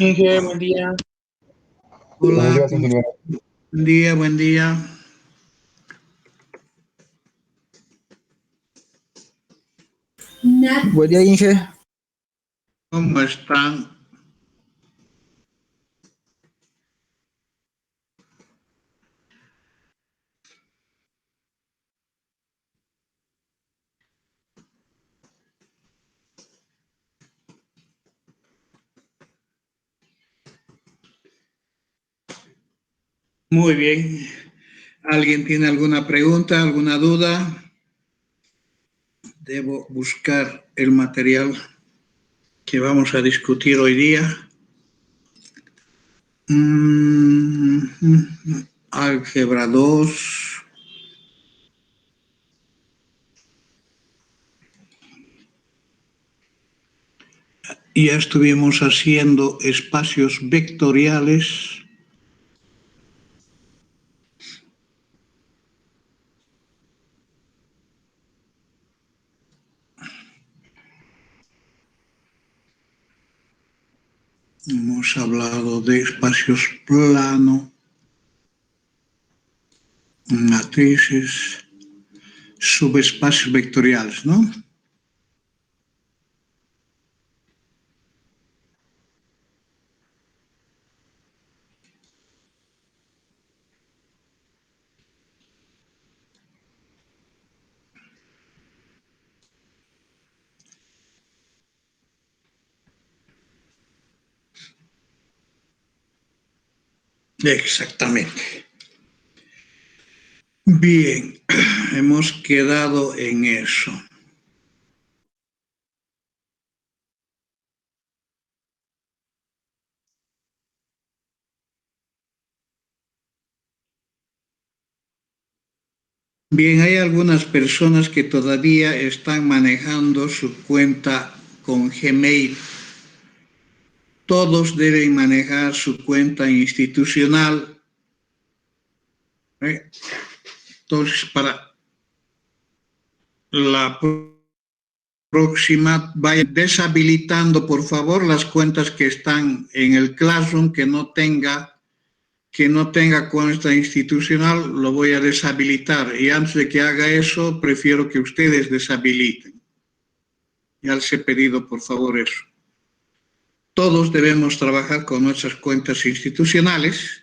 Inge, buen día. Buenos Hola, días, ingeniero. buen día, buen día. Buen día, Inge. ¿Cómo están? Muy bien. ¿Alguien tiene alguna pregunta, alguna duda? Debo buscar el material que vamos a discutir hoy día. Álgebra 2. Ya estuvimos haciendo espacios vectoriales. Hemos hablado de espacios plano, matrices, subespacios vectoriales, ¿no? Exactamente. Bien, hemos quedado en eso. Bien, hay algunas personas que todavía están manejando su cuenta con Gmail. Todos deben manejar su cuenta institucional. Entonces, para la próxima, vayan deshabilitando, por favor, las cuentas que están en el Classroom, que no tenga cuenta institucional, lo voy a deshabilitar. Y antes de que haga eso, prefiero que ustedes deshabiliten. Ya les he pedido, por favor, eso. Todos debemos trabajar con nuestras cuentas institucionales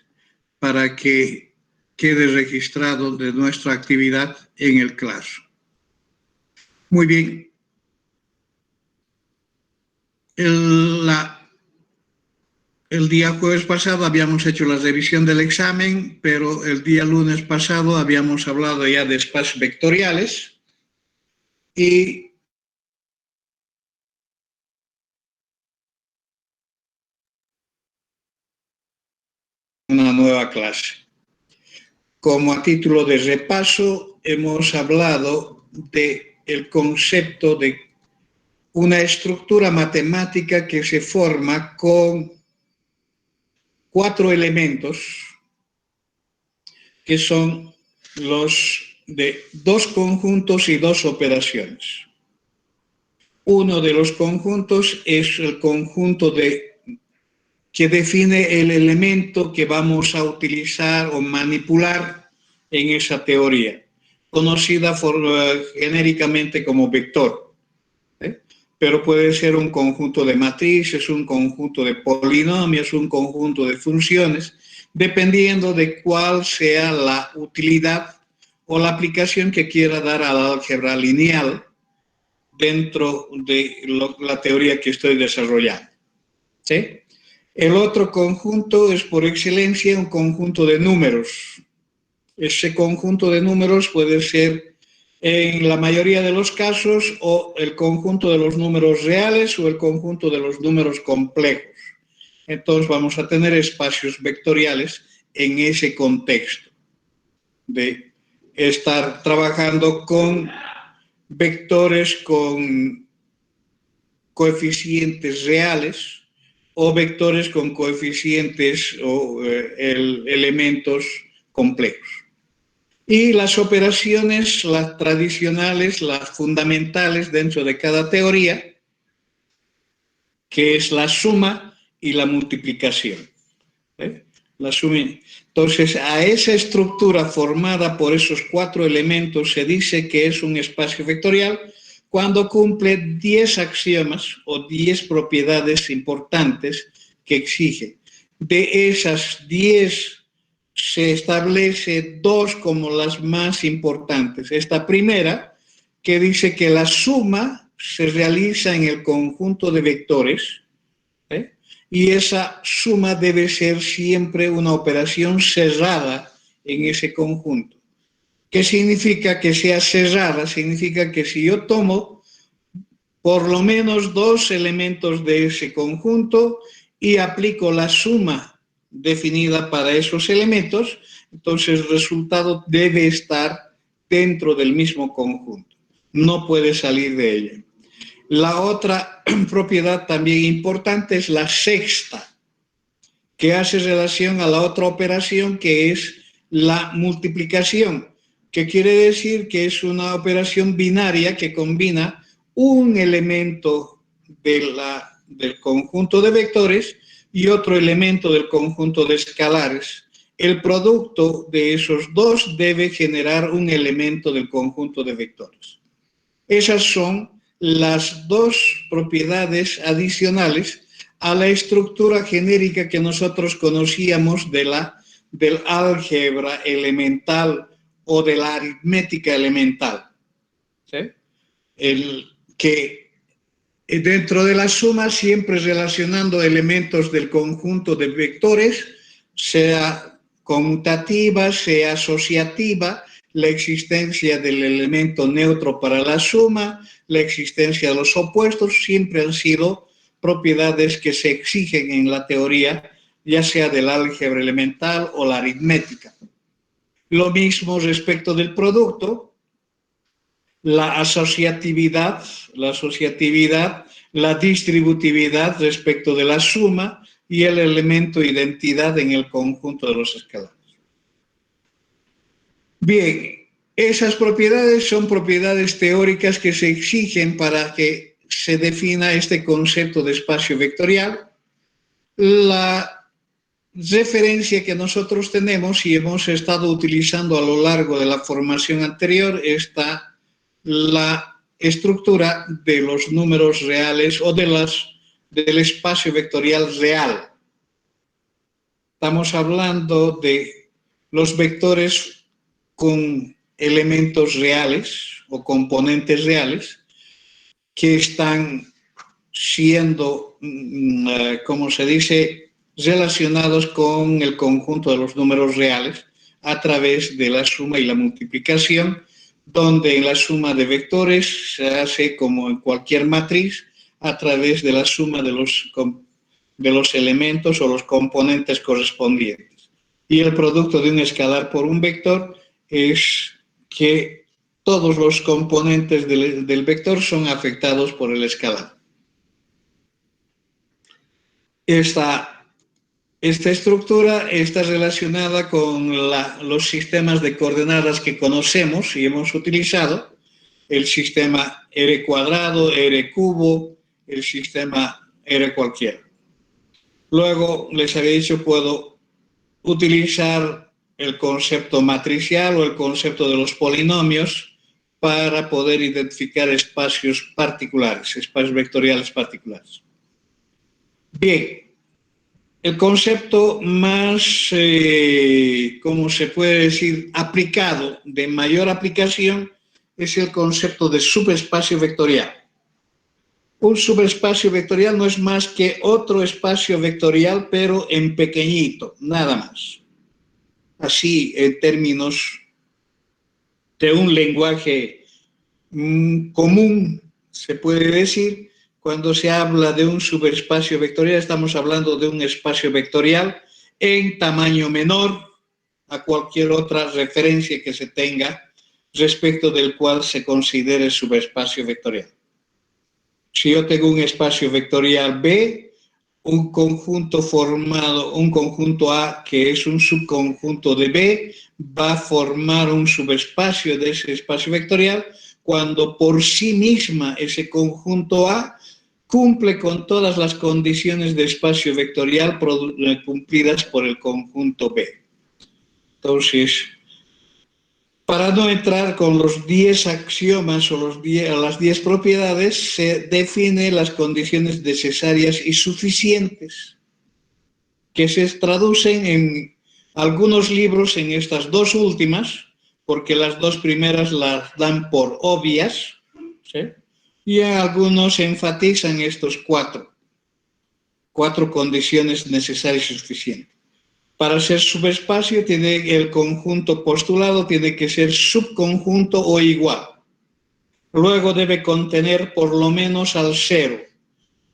para que quede registrado de nuestra actividad en el Classroom. Muy bien. El día jueves pasado habíamos hecho la revisión del examen, pero el día lunes pasado habíamos hablado ya de espacios vectoriales y una nueva clase. Como a título de repaso, hemos hablado del concepto de una estructura matemática que se forma con 4 elementos que son los de 2 conjuntos y 2 operaciones. Uno de los conjuntos es el conjunto que define el elemento que vamos a utilizar o manipular en esa teoría, conocida genéricamente como vector. Pero puede ser un conjunto de matrices, un conjunto de polinomios, un conjunto de funciones, dependiendo de cuál sea la utilidad o la aplicación que quiera dar a la álgebra lineal dentro de la teoría que estoy desarrollando. ¿Sí? El otro conjunto es por excelencia un conjunto de números. Ese conjunto de números puede ser en la mayoría de los casos o el conjunto de los números reales o el conjunto de los números complejos. Entonces vamos a tener espacios vectoriales en ese contexto de estar trabajando con vectores con coeficientes reales o vectores con coeficientes o elementos complejos. Y las operaciones, las tradicionales, las fundamentales dentro de cada teoría, que es la suma y la multiplicación. La suma. Entonces, a esa estructura formada por esos 4 elementos se dice que es un espacio vectorial cuando cumple 10 axiomas o 10 propiedades importantes que exige. De esas 10 se establece 2 como las más importantes. Esta primera, que dice que la suma se realiza en el conjunto de vectores, y esa suma debe ser siempre una operación cerrada en ese conjunto. ¿Qué significa que sea cerrada? Significa que si yo tomo por lo menos 2 elementos de ese conjunto y aplico la suma definida para esos elementos, entonces el resultado debe estar dentro del mismo conjunto. No puede salir de ella. La otra propiedad también importante es la sexta, que hace relación a la otra operación que es la multiplicación, que quiere decir que es una operación binaria que combina un elemento del conjunto de vectores y otro elemento del conjunto de escalares. El producto de esos dos debe generar un elemento del conjunto de vectores. Esas son las 2 propiedades adicionales a la estructura genérica que nosotros conocíamos del álgebra elemental o de la aritmética elemental. ¿Sí? Que dentro de la suma, siempre relacionando elementos del conjunto de vectores, sea conmutativa, sea asociativa, la existencia del elemento neutro para la suma, la existencia de los opuestos, siempre han sido propiedades que se exigen en la teoría, ya sea del álgebra elemental o la aritmética. Lo mismo respecto del producto, la asociatividad, la distributividad respecto de la suma y el elemento identidad en el conjunto de los escalares. Bien, esas propiedades son propiedades teóricas que se exigen para que se defina este concepto de espacio vectorial. La referencia que nosotros tenemos y hemos estado utilizando a lo largo de la formación anterior está la estructura de los números reales o del espacio vectorial real. Estamos hablando de los vectores con elementos reales o componentes reales que están siendo, como se dice, relacionados con el conjunto de los números reales a través de la suma y la multiplicación, donde en la suma de vectores se hace como en cualquier matriz a través de la suma de los elementos o los componentes correspondientes. Y el producto de un escalar por un vector es que todos los componentes del vector son afectados por el escalar. Esta estructura está relacionada con los sistemas de coordenadas que conocemos y hemos utilizado, el sistema R cuadrado, R cubo, el sistema R cualquiera. Luego, les había dicho, puedo utilizar el concepto matricial o el concepto de los polinomios para poder identificar espacios particulares, espacios vectoriales particulares. Bien. El concepto más, ¿cómo se puede decir?, aplicado, de mayor aplicación, es el concepto de subespacio vectorial. Un subespacio vectorial no es más que otro espacio vectorial, pero en pequeñito, nada más. Así, en términos de un lenguaje común, se puede decir, cuando se habla de un subespacio vectorial, estamos hablando de un espacio vectorial en tamaño menor a cualquier otra referencia que se tenga respecto del cual se considere subespacio vectorial. Si yo tengo un espacio vectorial B, un conjunto formado, un conjunto A que es un subconjunto de B, va a formar un subespacio de ese espacio vectorial cuando por sí misma ese conjunto A cumple con todas las condiciones de espacio vectorial cumplidas por el conjunto B. Entonces, para no entrar con los 10 axiomas o las 10 propiedades, se definen las condiciones necesarias y suficientes, que se traducen en algunos libros en estas dos últimas, porque las dos primeras las dan por obvias, ¿sí? Y algunos enfatizan estos cuatro condiciones necesarias y suficientes. Para ser subespacio, el conjunto postulado tiene que ser subconjunto o igual. Luego debe contener por lo menos al cero.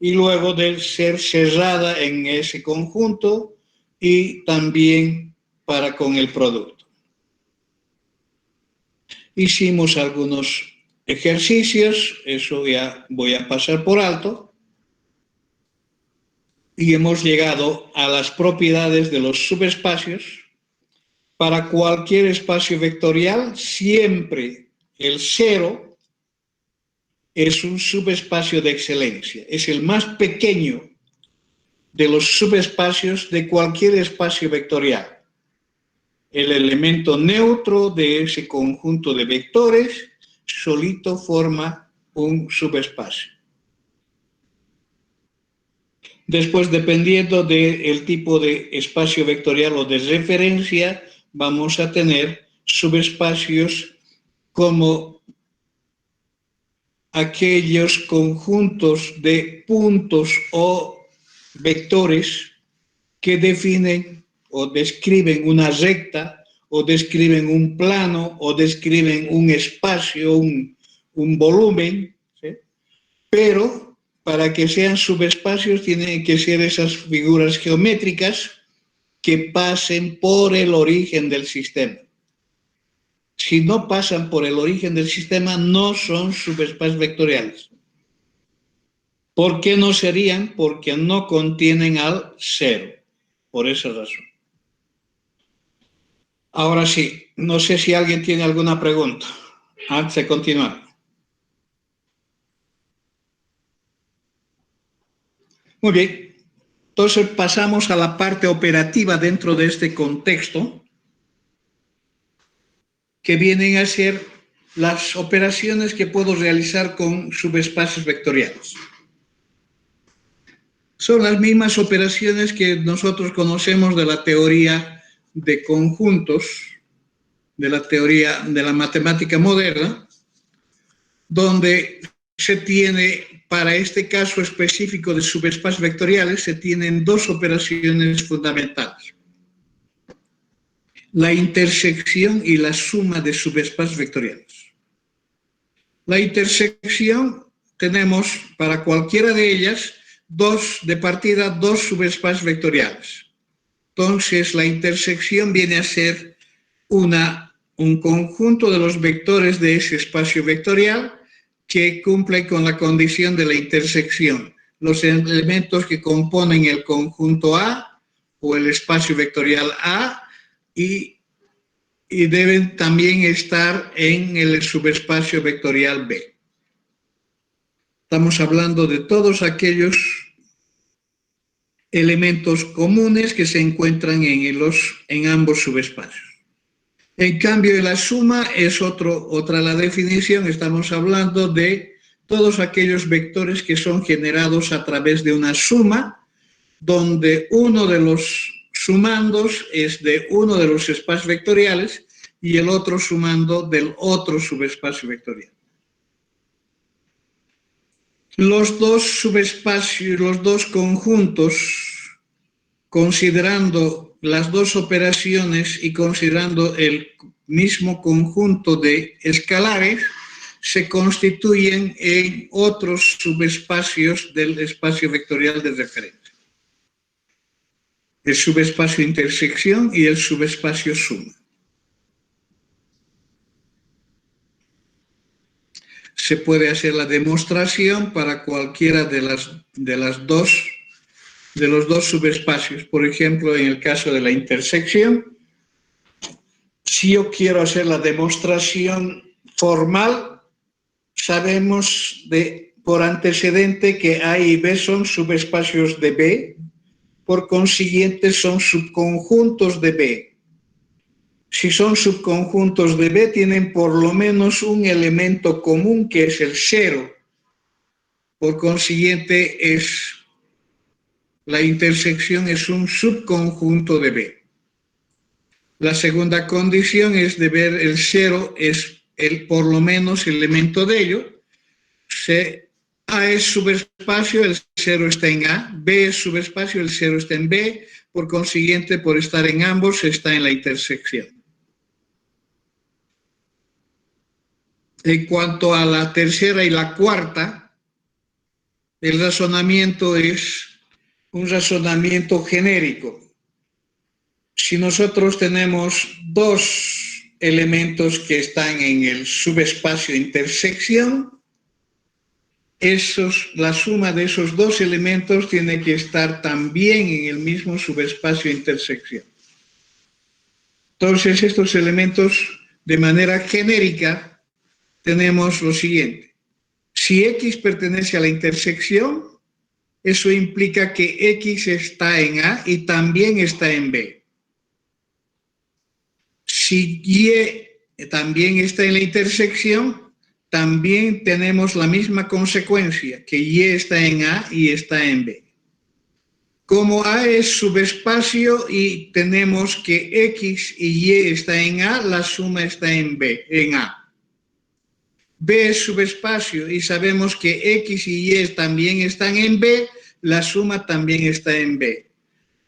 Y luego debe ser cerrada en ese conjunto y también para con el producto. Hicimos algunos ejercicios, eso ya voy a pasar por alto. Y hemos llegado a las propiedades de los subespacios. Para cualquier espacio vectorial, siempre el cero es un subespacio de excelencia. Es el más pequeño de los subespacios de cualquier espacio vectorial. El elemento neutro de ese conjunto de vectores solito forma un subespacio. Después, dependiendo del tipo de espacio vectorial o de referencia, vamos a tener subespacios como aquellos conjuntos de puntos o vectores que definen o describen una recta, o describen un plano, o describen un espacio, un volumen, ¿sí? Pero para que sean subespacios tienen que ser esas figuras geométricas que pasen por el origen del sistema. Si no pasan por el origen del sistema, no son subespacios vectoriales. ¿Por qué no serían? Porque no contienen al cero, por esa razón. Ahora sí, no sé si alguien tiene alguna pregunta antes de continuar. Muy bien, entonces pasamos a la parte operativa dentro de este contexto, que vienen a ser las operaciones que puedo realizar con subespacios vectoriales. Son las mismas operaciones que nosotros conocemos de la teoría de conjuntos, de la teoría de la matemática moderna, donde se tiene, para este caso específico de subespacios vectoriales, se tienen dos operaciones fundamentales: la intersección y la suma de subespacios vectoriales. La intersección tenemos para cualquiera de ellas de partida dos subespacios vectoriales. Entonces la intersección viene a ser un conjunto de los vectores de ese espacio vectorial que cumple con la condición de la intersección. Los elementos que componen el conjunto A o el espacio vectorial A y deben también estar en el subespacio vectorial B. Estamos hablando de todos aquellos elementos comunes que se encuentran en ambos subespacios. En cambio, la suma es otra la definición. Estamos hablando de todos aquellos vectores que son generados a través de una suma, donde uno de los sumandos es de uno de los espacios vectoriales y el otro sumando del otro subespacio vectorial. Los dos subespacios, los dos conjuntos, considerando las dos operaciones y considerando el mismo conjunto de escalares, se constituyen en otros subespacios del espacio vectorial de referencia: el subespacio intersección y el subespacio suma. Se puede hacer la demostración para cualquiera de los dos subespacios. Por ejemplo, en el caso de la intersección, si yo quiero hacer la demostración formal, sabemos de por antecedente que A y B son subespacios de B, por consiguiente son subconjuntos de B. Si son subconjuntos de B, tienen por lo menos un elemento común que es el cero. Por consiguiente, la intersección es un subconjunto de B. La segunda condición es de ver el cero es el por lo menos elemento de ello. A es subespacio, el cero está en A. B es subespacio, el cero está en B. Por consiguiente, por estar en ambos, está en la intersección. En cuanto a la tercera y la cuarta, el razonamiento es un razonamiento genérico. Si nosotros tenemos dos elementos que están en el subespacio intersección, la suma de esos dos elementos tiene que estar también en el mismo subespacio intersección. Entonces, estos elementos, de manera genérica, tenemos lo siguiente. Si X pertenece a la intersección, eso implica que X está en A y también está en B. Si Y también está en la intersección, también tenemos la misma consecuencia, que Y está en A y está en B. Como A es subespacio y tenemos que X y Y está en A, la suma está en B, en A. B es subespacio y sabemos que X y Y también están en B, la suma también está en B.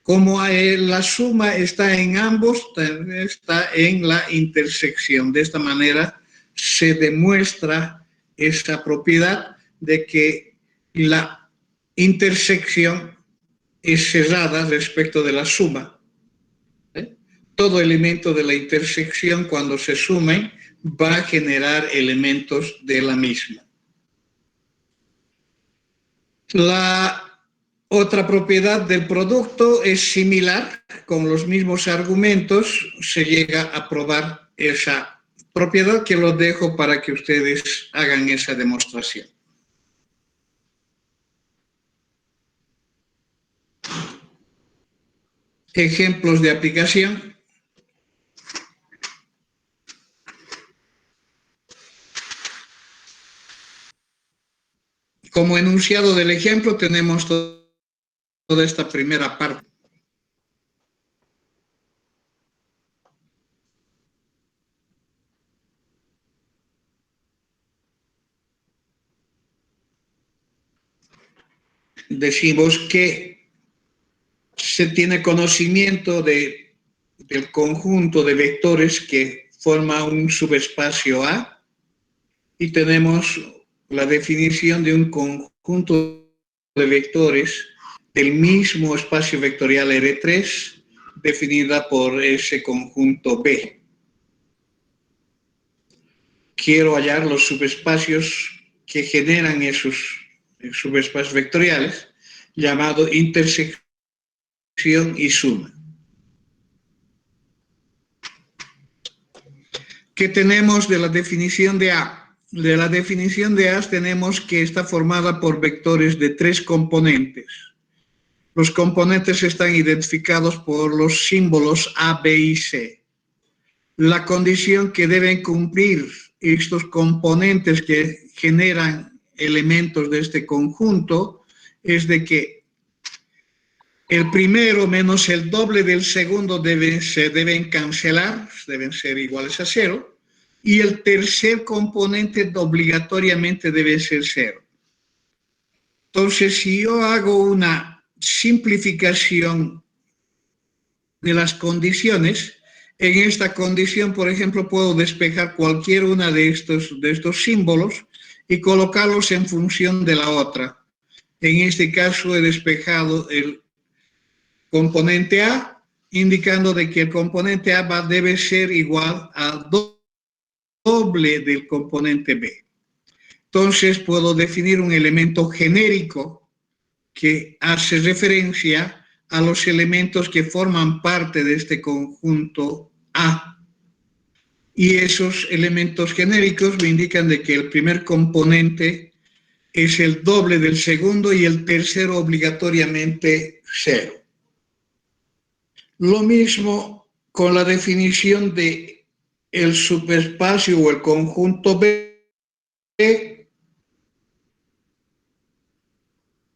Como la suma está en ambos, está en la intersección. De esta manera se demuestra esa propiedad de que la intersección es cerrada respecto de la suma. Todo elemento de la intersección, cuando se sumen, va a generar elementos de la misma. La otra propiedad del producto es similar, con los mismos argumentos se llega a probar esa propiedad, que lo dejo para que ustedes hagan esa demostración. Ejemplos de aplicación. Como enunciado del ejemplo tenemos toda esta primera parte. Decimos que se tiene conocimiento del conjunto de vectores que forma un subespacio A y tenemos la definición de un conjunto de vectores del mismo espacio vectorial R3 definida por ese conjunto B. Quiero hallar los subespacios que generan esos subespacios vectoriales, llamado intersección y suma. ¿Qué tenemos de la definición de A? De la definición de A tenemos que está formada por vectores de 3 componentes. Los componentes están identificados por los símbolos A, B y C. La condición que deben cumplir estos componentes que generan elementos de este conjunto es de que el primero menos el doble del segundo se deben cancelar, deben ser iguales a 0, y el tercer componente obligatoriamente debe ser 0. Entonces, si yo hago una simplificación de las condiciones, en esta condición, por ejemplo, puedo despejar cualquier una de estos símbolos y colocarlos en función de la otra. En este caso he despejado el componente A, indicando de que el componente A debe ser igual al doble del componente B. Entonces puedo definir un elemento genérico que hace referencia a los elementos que forman parte de este conjunto A. Y esos elementos genéricos me indican de que el primer componente es el doble del segundo y el tercero obligatoriamente 0. Lo mismo con la definición de el subespacio o el conjunto B.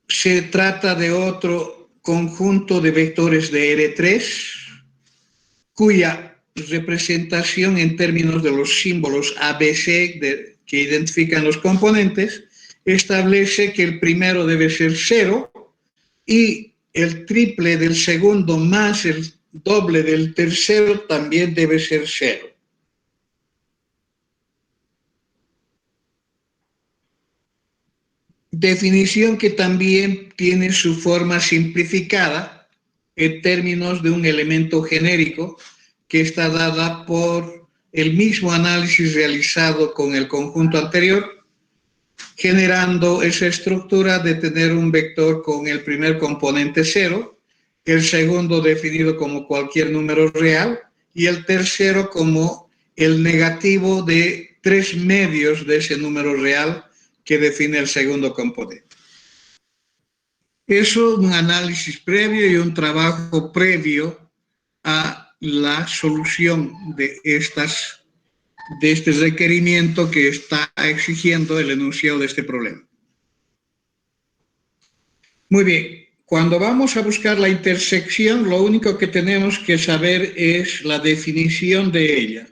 Se trata de otro conjunto de vectores de R3, cuya representación en términos de los símbolos ABC que identifican los componentes establece que el primero debe ser 0 y el triple del segundo más el doble del tercero también debe ser 0. Definición que también tiene su forma simplificada en términos de un elemento genérico que está dada por el mismo análisis realizado con el conjunto anterior, generando esa estructura de tener un vector con el primer componente 0, el segundo definido como cualquier número real y el tercero como el negativo de 3 medios de ese número real que define el segundo componente. Eso, un análisis previo y un trabajo previo a la solución de este requerimiento que está exigiendo el enunciado de este problema. Muy bien, cuando vamos a buscar la intersección, lo único que tenemos que saber es la definición de ella.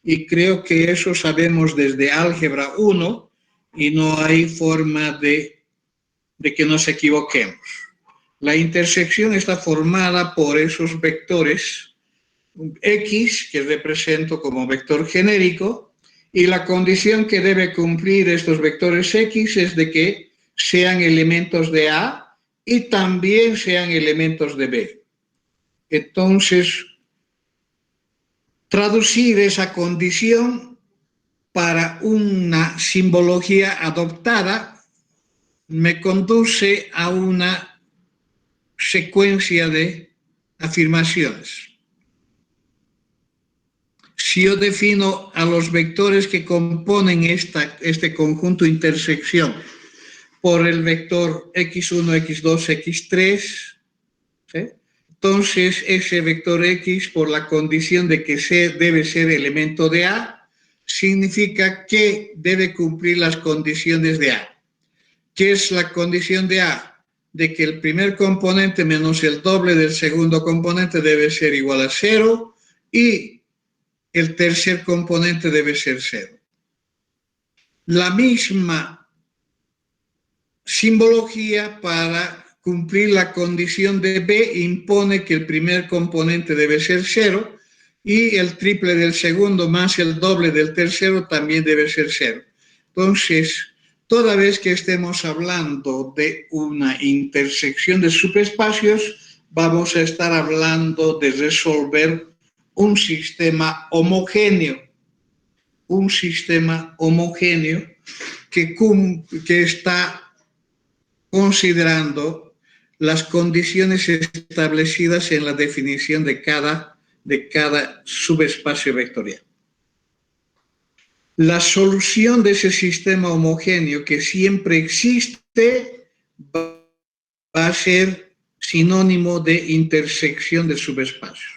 Y creo que eso sabemos desde álgebra 1 y no hay forma de que nos equivoquemos. La intersección está formada por esos vectores X, que represento como vector genérico, y la condición que debe cumplir estos vectores X es de que sean elementos de A y también sean elementos de B. Entonces, traducir esa condición para una simbología adoptada me conduce a una secuencia de afirmaciones. Si yo defino a los vectores que componen este conjunto intersección por el vector x1, x2, x3, ¿sí? Entonces ese vector x, por la condición de que debe ser elemento de A, significa que debe cumplir las condiciones de A. ¿Qué es la condición de A? De que el primer componente menos el doble del segundo componente debe ser igual a 0 y el tercer componente debe ser 0. La misma simbología para cumplir la condición de B impone que el primer componente debe ser 0 y el triple del segundo más el doble del tercero también debe ser 0. Entonces, toda vez que estemos hablando de una intersección de subespacios, vamos a estar hablando de resolver un sistema homogéneo que está considerando las condiciones establecidas en la definición de cada subespacio vectorial. La solución de ese sistema homogéneo que siempre existe va a ser sinónimo de intersección de subespacios.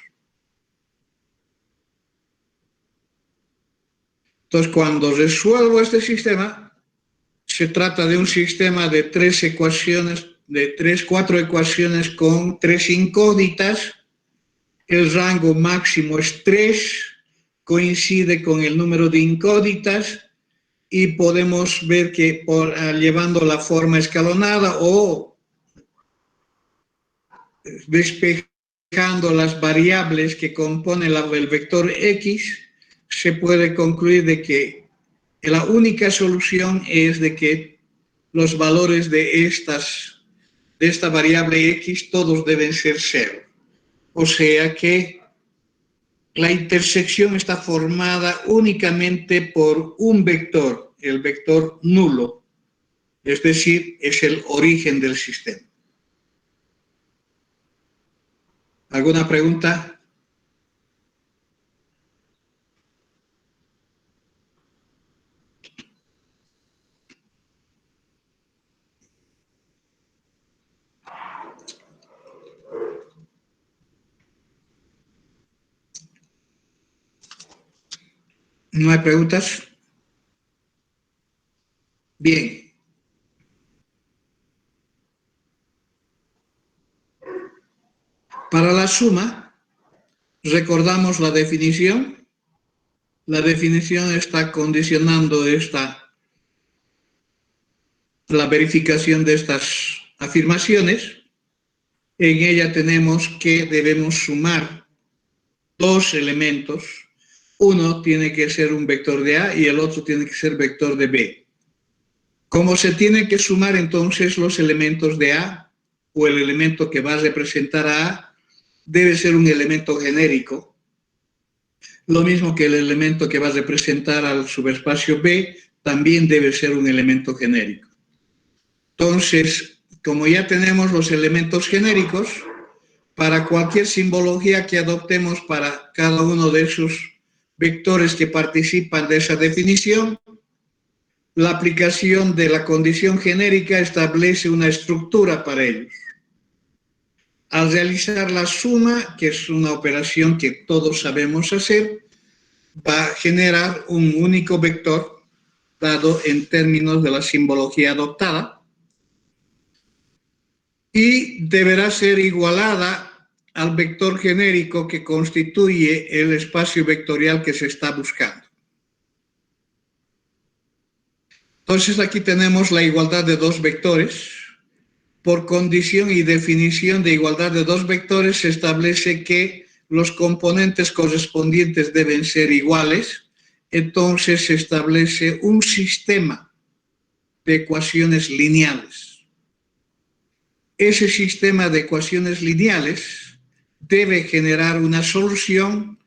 Entonces, cuando resuelvo este sistema, se trata de un sistema de 4 ecuaciones con 3 incógnitas. El rango máximo es 3, coincide con el número de incógnitas y podemos ver que llevando la forma escalonada o despejando las variables que componen el vector X, se puede concluir de que la única solución es de que los valores de esta variable X todos deben ser 0. O sea que la intersección está formada únicamente por un vector, el vector nulo, es decir, es el origen del sistema. ¿Alguna pregunta? ¿No hay preguntas? Bien. Para la suma, recordamos la definición. La definición está condicionando la verificación de estas afirmaciones. En ella tenemos que debemos sumar dos elementos. Uno tiene que ser un vector de A y el otro tiene que ser vector de B. Como se tiene que sumar entonces los elementos de A o el elemento que va a representar a A, debe ser un elemento genérico. Lo mismo que el elemento que va a representar al subespacio B también debe ser un elemento genérico. Entonces, como ya tenemos los elementos genéricos, para cualquier simbología que adoptemos para cada uno de esos vectores que participan de esa definición, la aplicación de la condición genérica establece una estructura para ellos. Al realizar la suma, que es una operación que todos sabemos hacer, va a generar un único vector dado en términos de la simbología adoptada y deberá ser igualada al vector genérico que constituye el espacio vectorial que se está buscando. Entonces aquí tenemos la igualdad de dos vectores. Por condición y definición de igualdad de dos vectores se establece que los componentes correspondientes deben ser iguales. Entonces se establece un sistema de ecuaciones lineales. Ese sistema de ecuaciones lineales debe generar una solución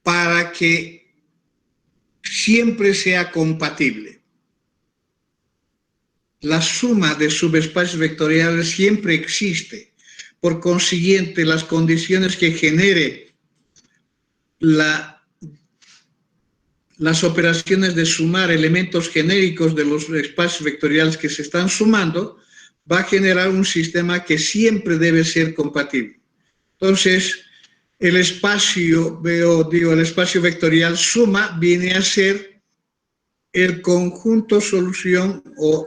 para que siempre sea compatible. La suma de subespacios vectoriales siempre existe. Por consiguiente, las condiciones que genere las operaciones de sumar elementos genéricos de los espacios vectoriales que se están sumando va a generar un sistema que siempre debe ser compatible. Entonces, el espacio vectorial suma viene a ser el conjunto solución o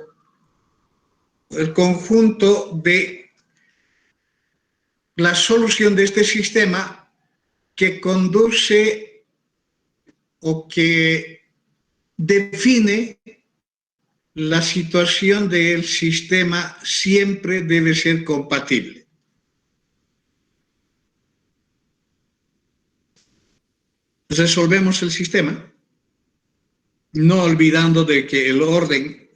el conjunto de la solución de este sistema que conduce o que define la situación del sistema siempre debe ser compatible. Resolvemos el sistema, no olvidando de que el orden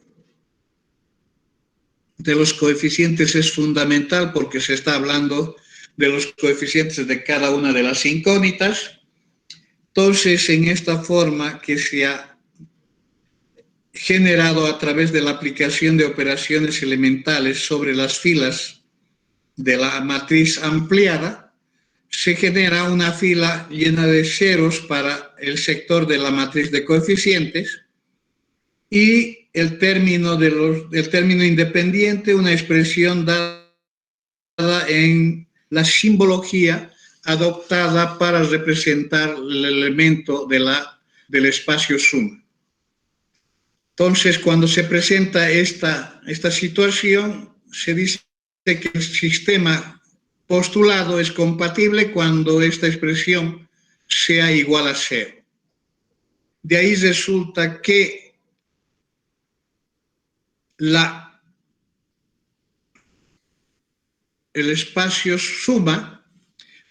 de los coeficientes es fundamental porque se está hablando de los coeficientes de cada una de las incógnitas. Entonces, en esta forma que se ha generado a través de la aplicación de operaciones elementales sobre las filas de la matriz ampliada, se genera una fila llena de ceros para el sector de la matriz de coeficientes y el término independiente, una expresión dada en la simbología adoptada para representar el elemento del espacio suma. Entonces, cuando se presenta esta situación, se dice que el sistema postulado es compatible cuando esta expresión sea igual a cero. De ahí resulta que el espacio suma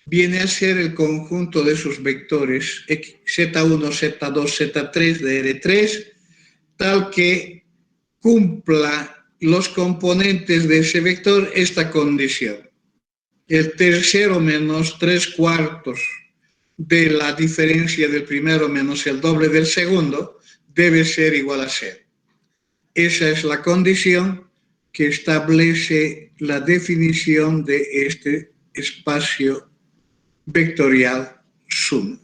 viene a ser el conjunto de sus vectores Z1, Z2, Z3 de R3, tal que cumpla los componentes de ese vector esta condición. El tercero menos 3/4 de la diferencia del primero menos el doble del segundo debe ser igual a 0. Esa es la condición que establece la definición de este espacio vectorial suma.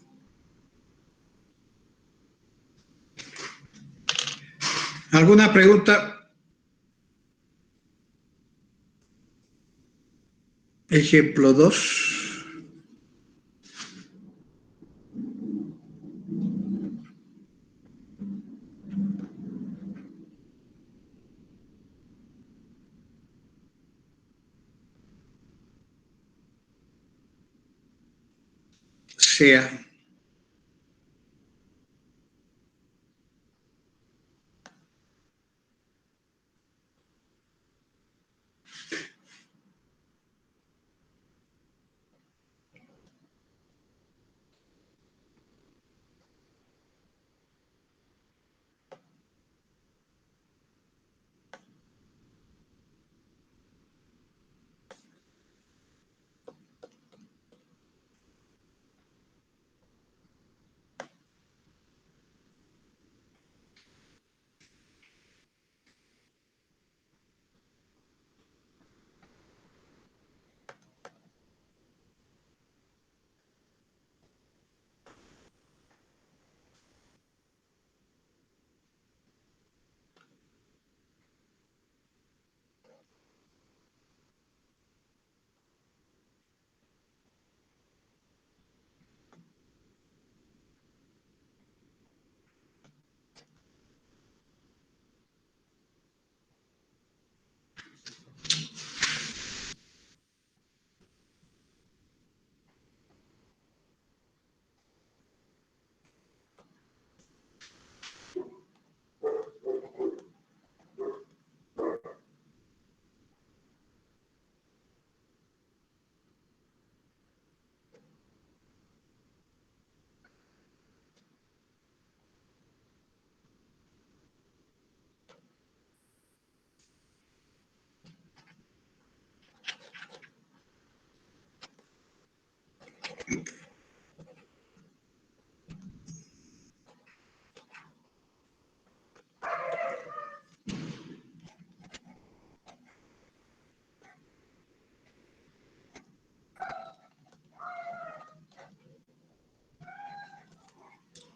¿Alguna pregunta? Ejemplo 2. sea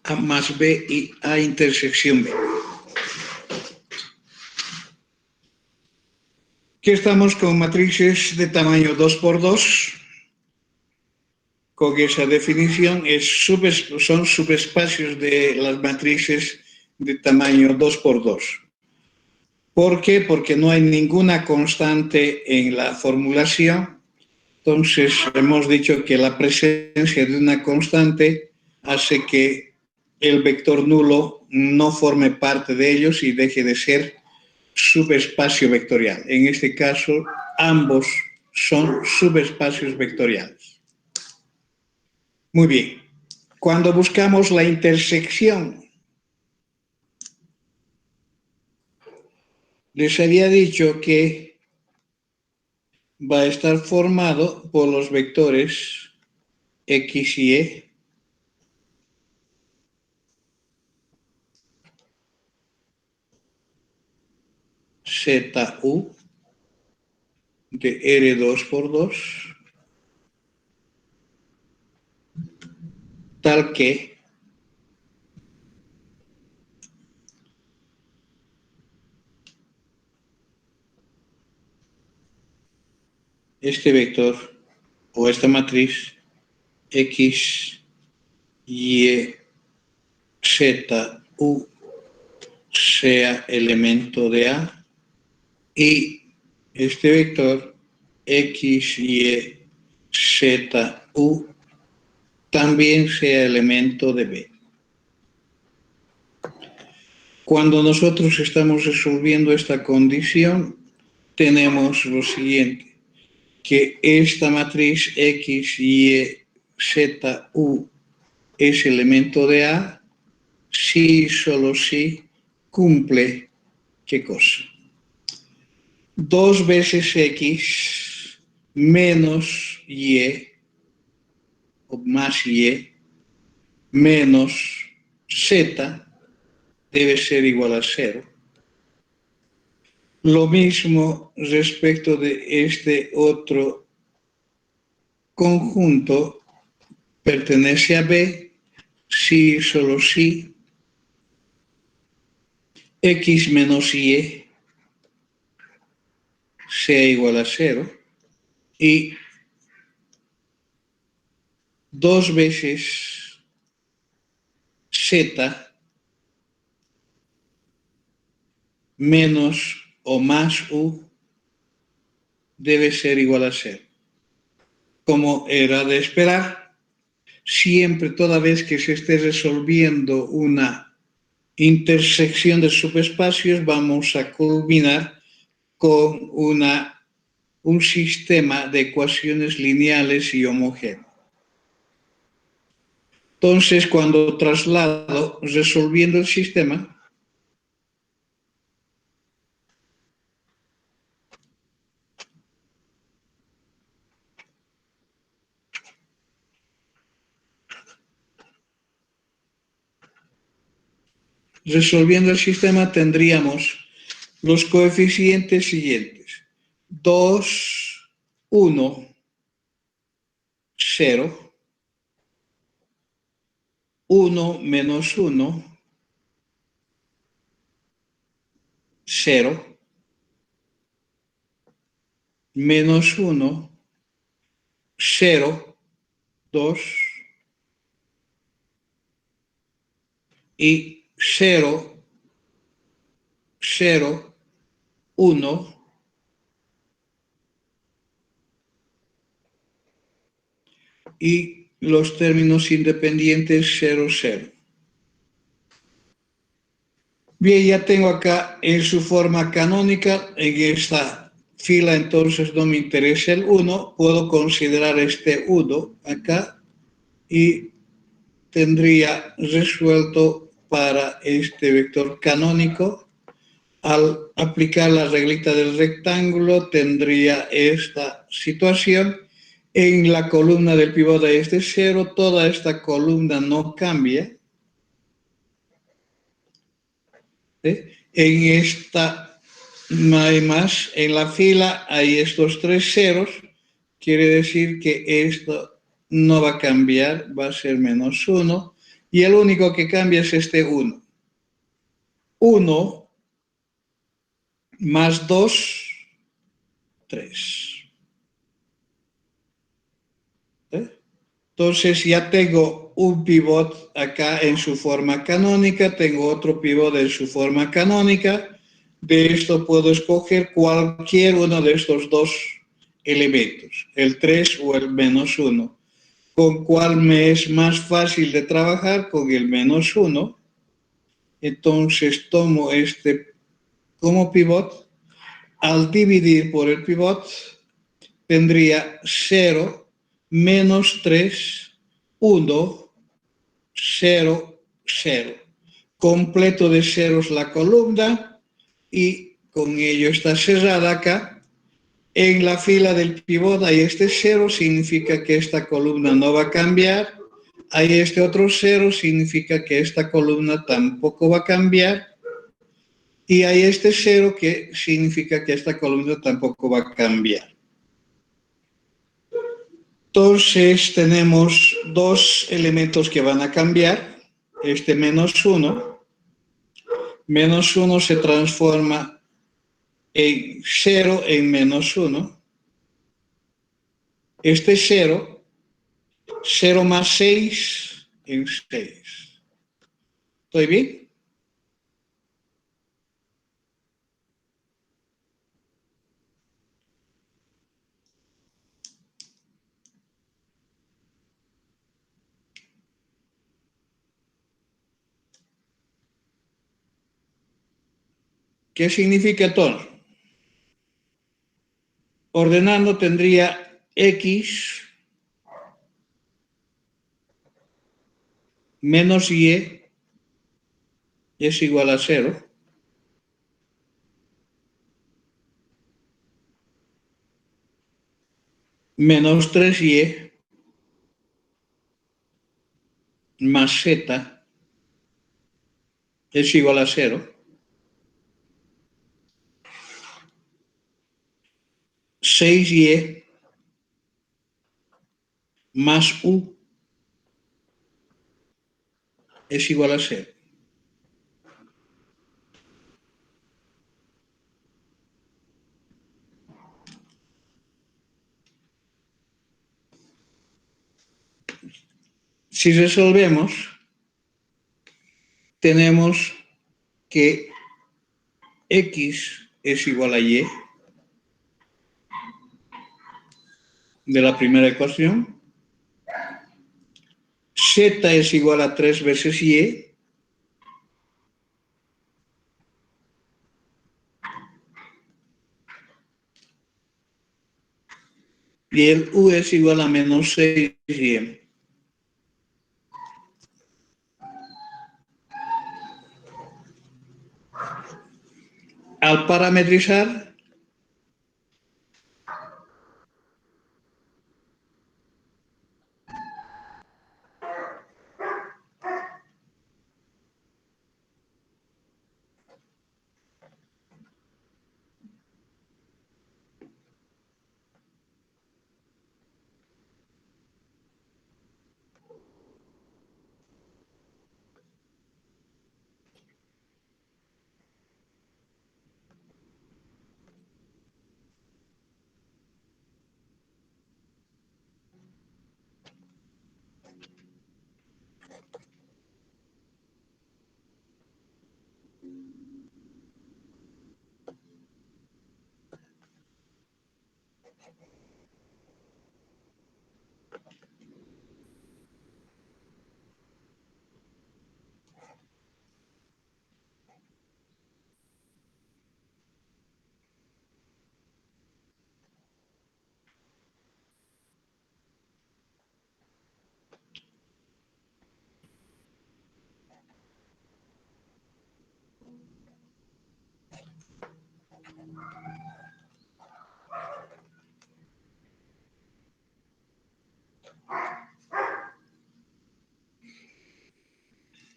A más B y A intersección B. Aquí estamos con matrices de tamaño 2 por 2. Con esa definición son subespacios de las matrices de tamaño 2 por 2. ¿Por qué? Porque no hay ninguna constante en la formulación. Entonces, hemos dicho que la presencia de una constante hace que el vector nulo no forme parte de ellos y deje de ser subespacio vectorial. En este caso, ambos son subespacios vectoriales. Muy bien. Cuando buscamos la intersección, les había dicho que va a estar formado por los vectores X y Y, Z, U, de R2 por 2, tal que este vector o esta matriz X, Y, Z, U sea elemento de A y este vector X, Y, Z, U también sea elemento de B. Cuando nosotros estamos resolviendo esta condición, tenemos lo siguiente, que esta matriz X, Y, Z, U es elemento de A si y solo si cumple, ¿qué cosa? 2 veces X menos Y o más Y menos Z debe ser igual a 0. Lo mismo respecto de este otro conjunto, pertenece a B si y solo si X menos Y sea igual a 0 y 2 veces Z menos o más U debe ser igual a 0. Como era de esperar, siempre, toda vez que se esté resolviendo una intersección de subespacios, vamos a culminar con un sistema de ecuaciones lineales y homogéneas. Entonces, cuando traslado resolviendo el sistema, tendríamos los coeficientes siguientes: 2, 1, 0, 1 menos 1, 0, menos 1, 0, 2 y 0, 0, 1 y los términos independientes 0, 0. Bien, ya tengo acá en su forma canónica, en esta fila entonces no me interesa el 1, puedo considerar este 1 acá y tendría resuelto para este vector canónico. Al aplicar la reglita del rectángulo tendría esta situación. En la columna del pivote es de 0, toda esta columna no cambia. En esta no hay más, en la fila hay estos 3 ceros, quiere decir que esto no va a cambiar, va a ser menos 1, y el único que cambia es este 1. 1 más 2, 3. Entonces ya tengo un pivot acá en su forma canónica, tengo otro pivot en su forma canónica. De esto puedo escoger cualquier uno de estos dos elementos, el 3 o el menos 1. ¿Con cuál me es más fácil de trabajar? Con el menos 1. Entonces tomo este como pivot. Al dividir por el pivot, tendría 0, menos 3, 1, 0, 0. Completo de ceros la columna y con ello está cerrada acá. En la fila del pivot hay este 0, significa que esta columna no va a cambiar. Hay este otro 0, significa que esta columna tampoco va a cambiar. Y hay este 0 que significa que esta columna tampoco va a cambiar. Entonces tenemos dos elementos que van a cambiar. Este menos 1. Menos 1 se transforma en 0 en menos 1. Este 0, 0 más 6 en 6. ¿Estoy bien? ¿Qué significa todo? Ordenando tendría x menos y es igual a 0. Menos 3y más z es igual a 0. 6y más u es igual a 0. Si resolvemos, tenemos que x es igual a y de la primera ecuación. Z es igual a 3 veces Y. Y el U es igual a menos 6Y. Al parametrizar,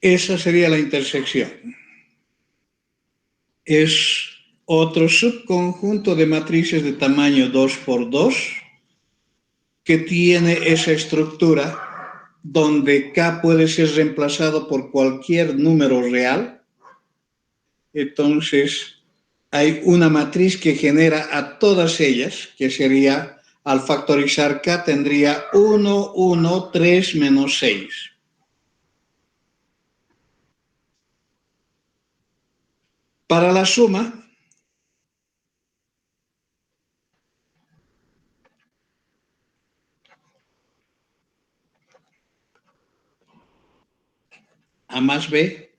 esa sería la intersección. Es otro subconjunto de matrices de tamaño 2 por 2 que tiene esa estructura donde K puede ser reemplazado por cualquier número real. Entonces, hay una matriz que genera a todas ellas, que sería, al factorizar K, tendría 1, 1, 3, menos 6. Para la suma, A más B,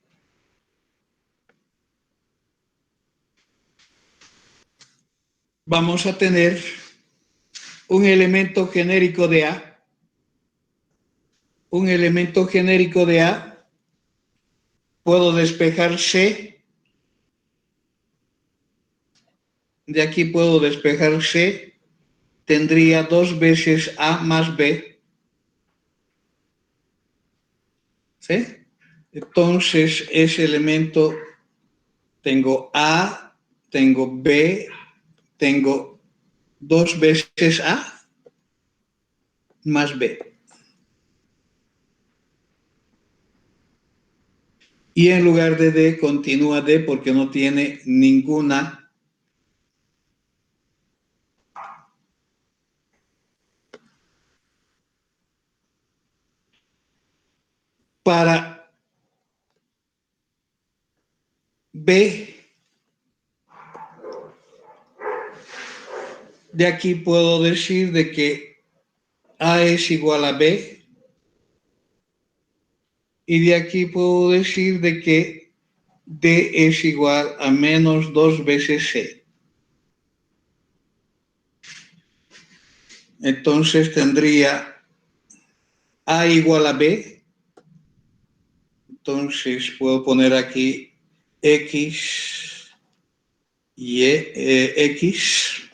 vamos a tener un elemento genérico de A, puedo despejar C, de aquí puedo despejar C, tendría 2 veces A más B, ¿sí? Entonces, ese elemento, tengo A, tengo B, tengo 2 veces A más B. Y en lugar de D, continúa D porque no tiene ninguna. Para B, de aquí puedo decir de que A es igual a B, y de aquí puedo decir de que D es igual a menos 2 veces C. Entonces tendría A igual a B, entonces puedo poner aquí X, Y, X,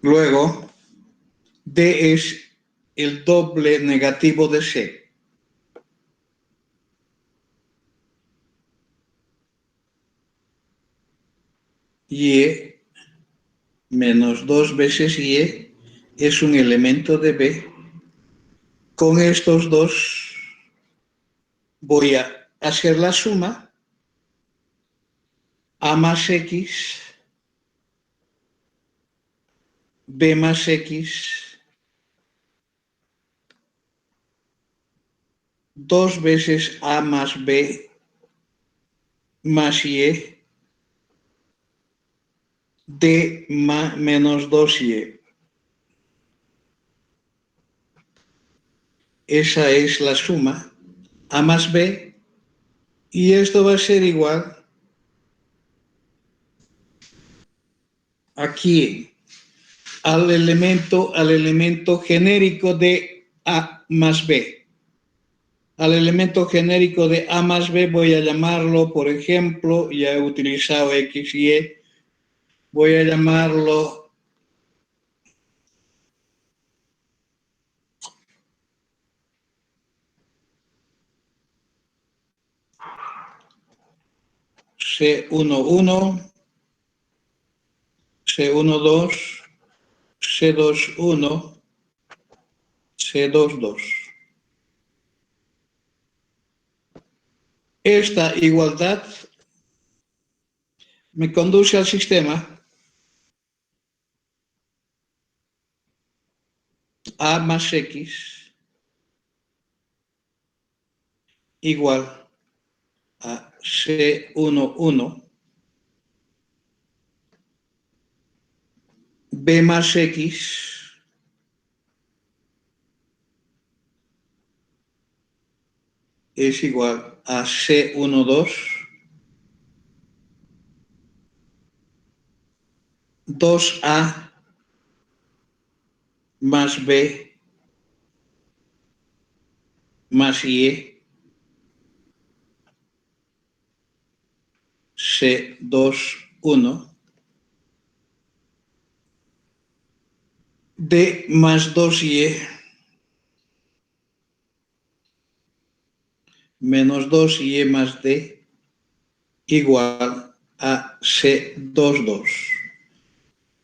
luego D es el doble negativo de C. Y menos 2 veces Y es un elemento de B. Con estos dos voy a hacer la suma. A más X, B más X, 2 veces A más B más Y, D menos 2y. Esa es la suma, A más B, y esto va a ser igual aquí al elemento genérico de A más B. Al elemento genérico de A más B voy a llamarlo, por ejemplo, ya he utilizado X y Y, voy a llamarlo C11, C12, C21, C22. Esta igualdad me conduce al sistema A más X igual a C11, B más X es igual a C12, 2A más B más Y, C21, D más 2Y menos 2Y más D igual a C22.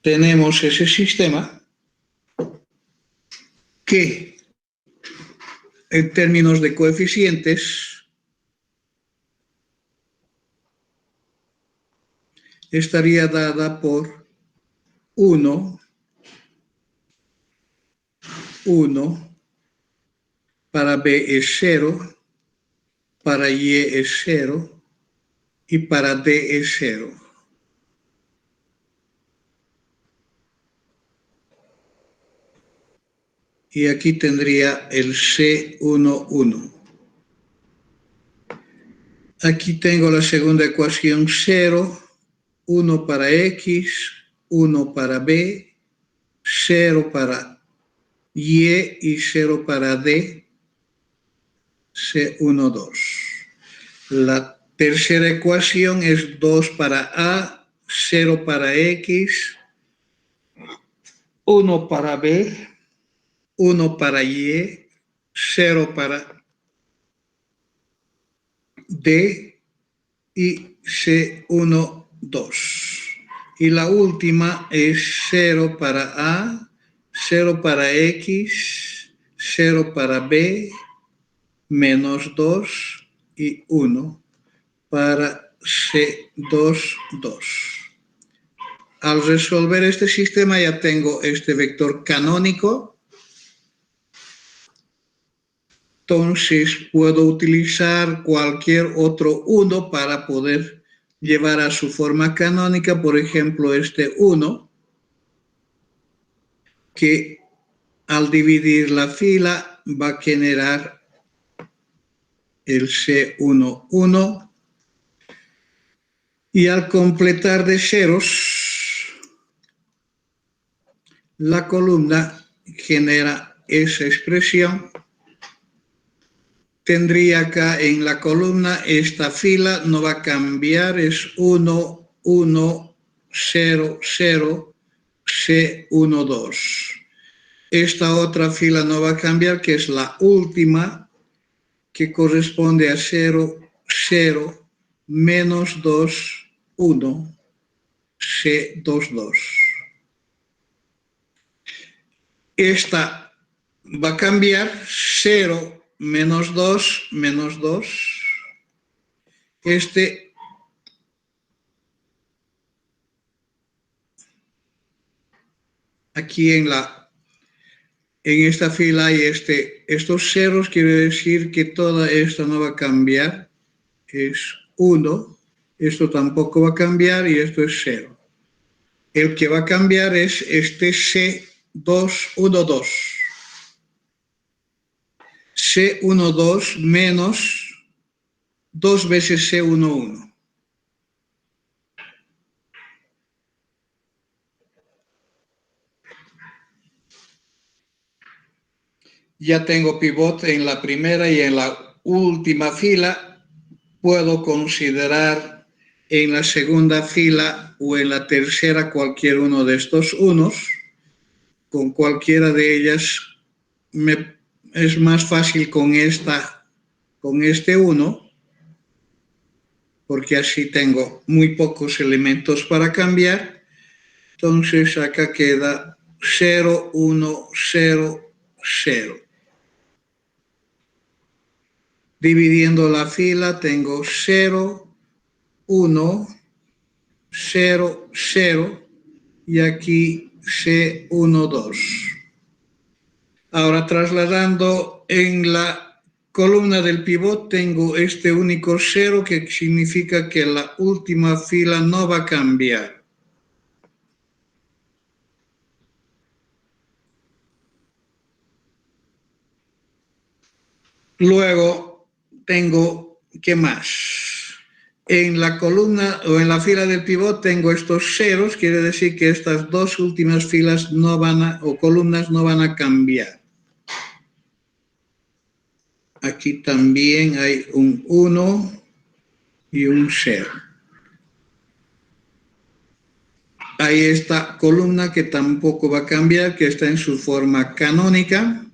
Tenemos ese sistema que en términos de coeficientes estaría dada por 1, 1, para B es 0, para Y es 0 y para D es 0. Y aquí tendría el C11. Aquí tengo la segunda ecuación 0, 1 para X, 1 para B, 0 para Y y 0 para D, C12. La tercera ecuación es 2 para A, 0 para X, 1 para B, 1 para Y, 0 para D y C12. Y la última es 0 para A, 0 para X, 0 para B, menos 2 y 1 para C22. Al resolver este sistema ya tengo este vector canónico. Entonces puedo utilizar cualquier otro 1 para poder llevar a su forma canónica, por ejemplo, este 1, que al dividir la fila va a generar el C11 y al completar de ceros, la columna genera esa expresión. Tendría acá en la columna esta fila, no va a cambiar, es 1, 1, 0, 0, C12. Esta otra fila no va a cambiar, que es la última, que corresponde a 0, 0, menos 2, 1, C22. Esta va a cambiar, 0, menos 2, menos 2. Aquí en esta fila hay estos ceros, quiere decir que toda esta no va a cambiar, es 1, esto tampoco va a cambiar y esto es 0. El que va a cambiar es este C212. C12 menos 2 veces C11. Ya tengo pivot en la primera y en la última fila. Puedo considerar en la segunda fila o en la tercera cualquier uno de estos unos. Con cualquiera de ellas es más fácil con este 1, porque así tengo muy pocos elementos para cambiar. Entonces acá queda 0, 1, 0, 0. Dividiendo la fila tengo 0, 1, 0, 0 y aquí C12. Ahora trasladando en la columna del pivot tengo este único 0 que significa que la última fila no va a cambiar. Luego tengo, ¿qué más? En la columna o en la fila del pivot tengo estos ceros, quiere decir que estas dos últimas filas no van a, o columnas no van a cambiar. Aquí también hay un 1 y un 0. Hay esta columna que tampoco va a cambiar, que está en su forma canónica.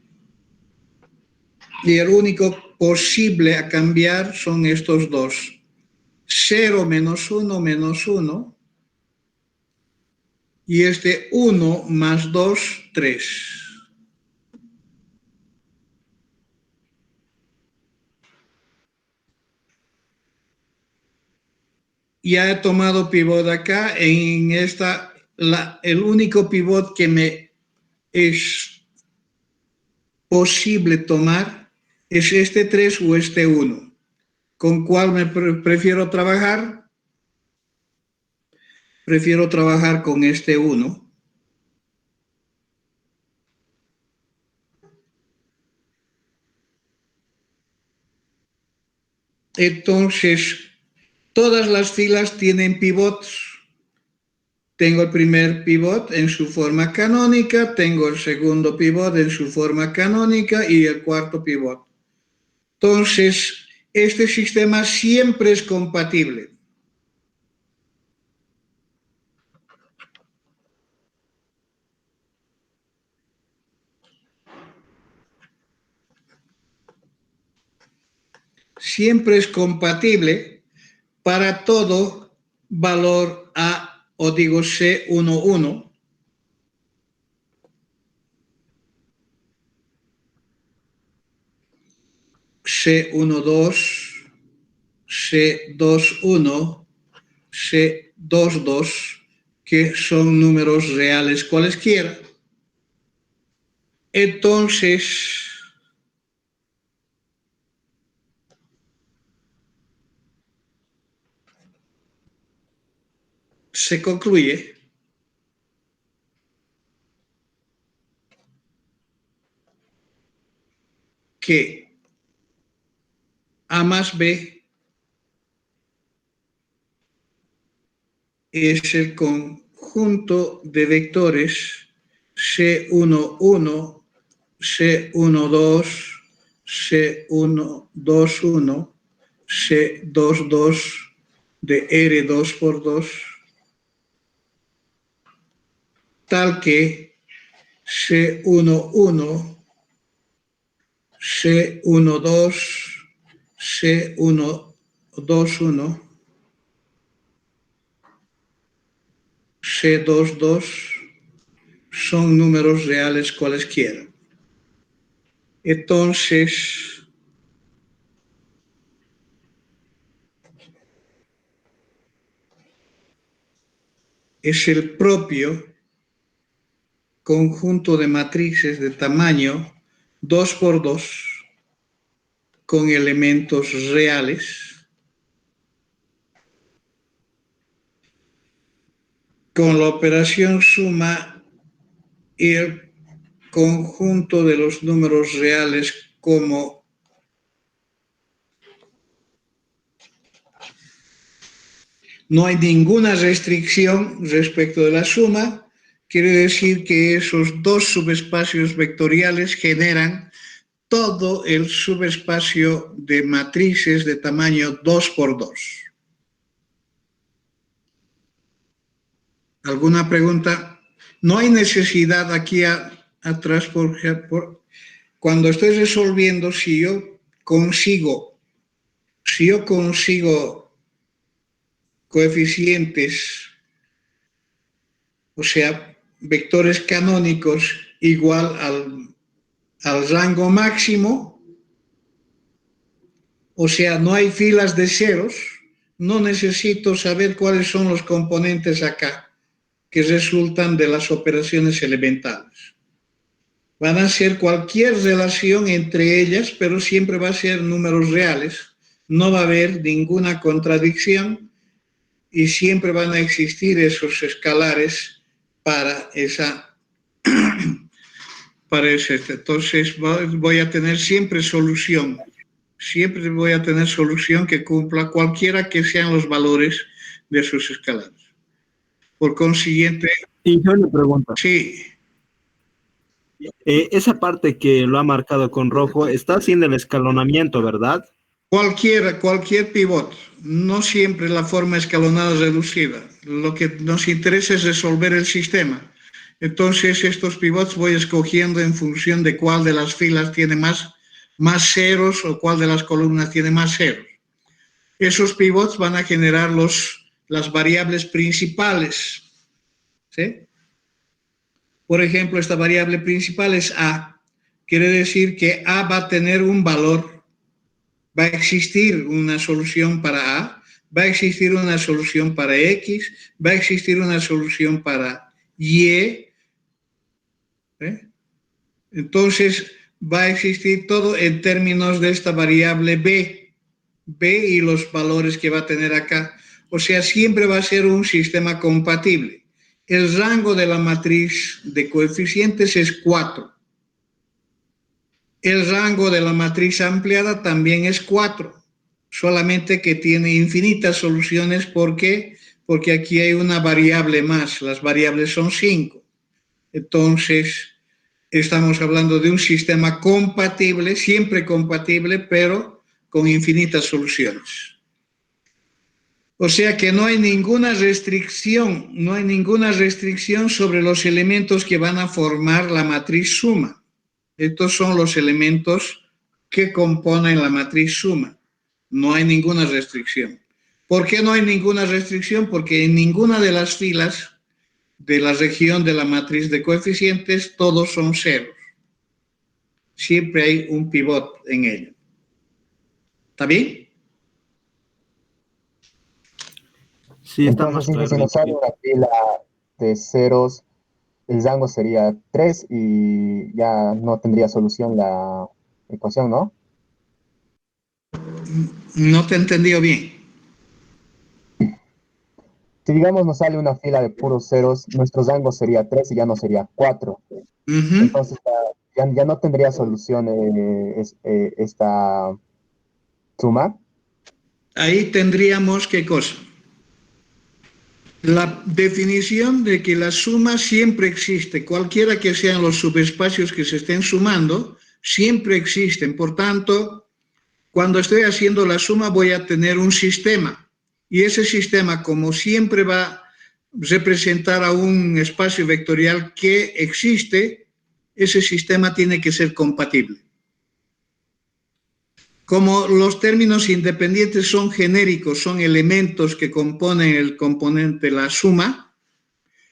Y el único posible a cambiar son estos dos. 0 menos 1 menos 1. Y este 1 más 2, 3. Ya he tomado pivot acá. En esta, el único pivot que me es posible tomar es este 3 o este 1. ¿Con cuál me prefiero trabajar? Prefiero trabajar con este 1. Entonces, todas las filas tienen pivots. Tengo el primer pivot en su forma canónica, tengo el segundo pivot en su forma canónica y el cuarto pivot. Entonces, este sistema siempre es compatible. Siempre es compatible para todo valor A o digo C11. C12, C21, C22, que son números reales cualesquiera. Entonces, se concluye que A más B es el conjunto de vectores C11, C12, C121, C22 de R2 por 2, tal que C11, C12, C121, C22 son números reales cualesquiera. Entonces, es el propio conjunto de matrices de tamaño 2 por 2 con elementos reales con la operación suma y el conjunto de los números reales como no hay ninguna restricción respecto de la suma, quiere decir que esos dos subespacios vectoriales generan todo el subespacio de matrices de tamaño 2 por 2. ¿Alguna pregunta? No hay necesidad aquí atrás, cuando estoy resolviendo, si yo consigo coeficientes, o sea, vectores canónicos igual al rango máximo, o sea, no hay filas de ceros, no necesito saber cuáles son los componentes acá que resultan de las operaciones elementales. Van a ser cualquier relación entre ellas, pero siempre va a ser números reales, no va a haber ninguna contradicción y siempre van a existir esos escalares para esa. Entonces voy a tener siempre solución que cumpla cualquiera que sean los valores de sus escalares. Por consiguiente, Y yo le pregunto, sí, esa parte que lo ha marcado con rojo está haciendo el escalonamiento, ¿verdad? cualquier pivot, no siempre la forma escalonada reducida. Lo que nos interesa es resolver el sistema. Entonces, estos pivots voy escogiendo en función de cuál de las filas tiene más ceros o cuál de las columnas tiene más ceros. Esos pivots van a generar las variables principales, ¿sí? Por ejemplo, esta variable principal es A. Quiere decir que A va a tener un valor. Va a existir una solución para A, va a existir una solución para X, va a existir una solución para Y. Entonces, va a existir todo en términos de esta variable B y los valores que va a tener acá. O sea, siempre va a ser un sistema compatible. El rango de la matriz de coeficientes es 4. El rango de la matriz ampliada también es 4. Solamente que tiene infinitas soluciones. ¿Por qué? Porque aquí hay una variable más. Las variables son 5. Entonces, estamos hablando de un sistema compatible, siempre compatible, pero con infinitas soluciones. O sea que no hay ninguna restricción sobre los elementos que van a formar la matriz suma. Estos son los elementos que componen la matriz suma. No hay ninguna restricción. ¿Por qué no hay ninguna restricción? Porque en ninguna de las filas de la región de la matriz de coeficientes todos son ceros. Siempre hay un pivot en ella. ¿Está bien? Sí, está Entonces, más claro. si nos sale una fila de ceros, el rango sería 3 y ya no tendría solución la ecuación, ¿no? No te he entendido bien. Si digamos nos sale una fila de puros ceros, nuestro rango sería 3 y ya no sería 4. Entonces ya no tendría solución esta suma. Ahí tendríamos qué cosa. La definición de que la suma siempre existe, cualquiera que sean los subespacios que se estén sumando, siempre existen. Por tanto, cuando estoy haciendo la suma voy a tener un sistema y ese sistema, como siempre, va a representar a un espacio vectorial que existe, ese sistema tiene que ser compatible. Como los términos independientes son genéricos, son elementos que componen el componente, la suma,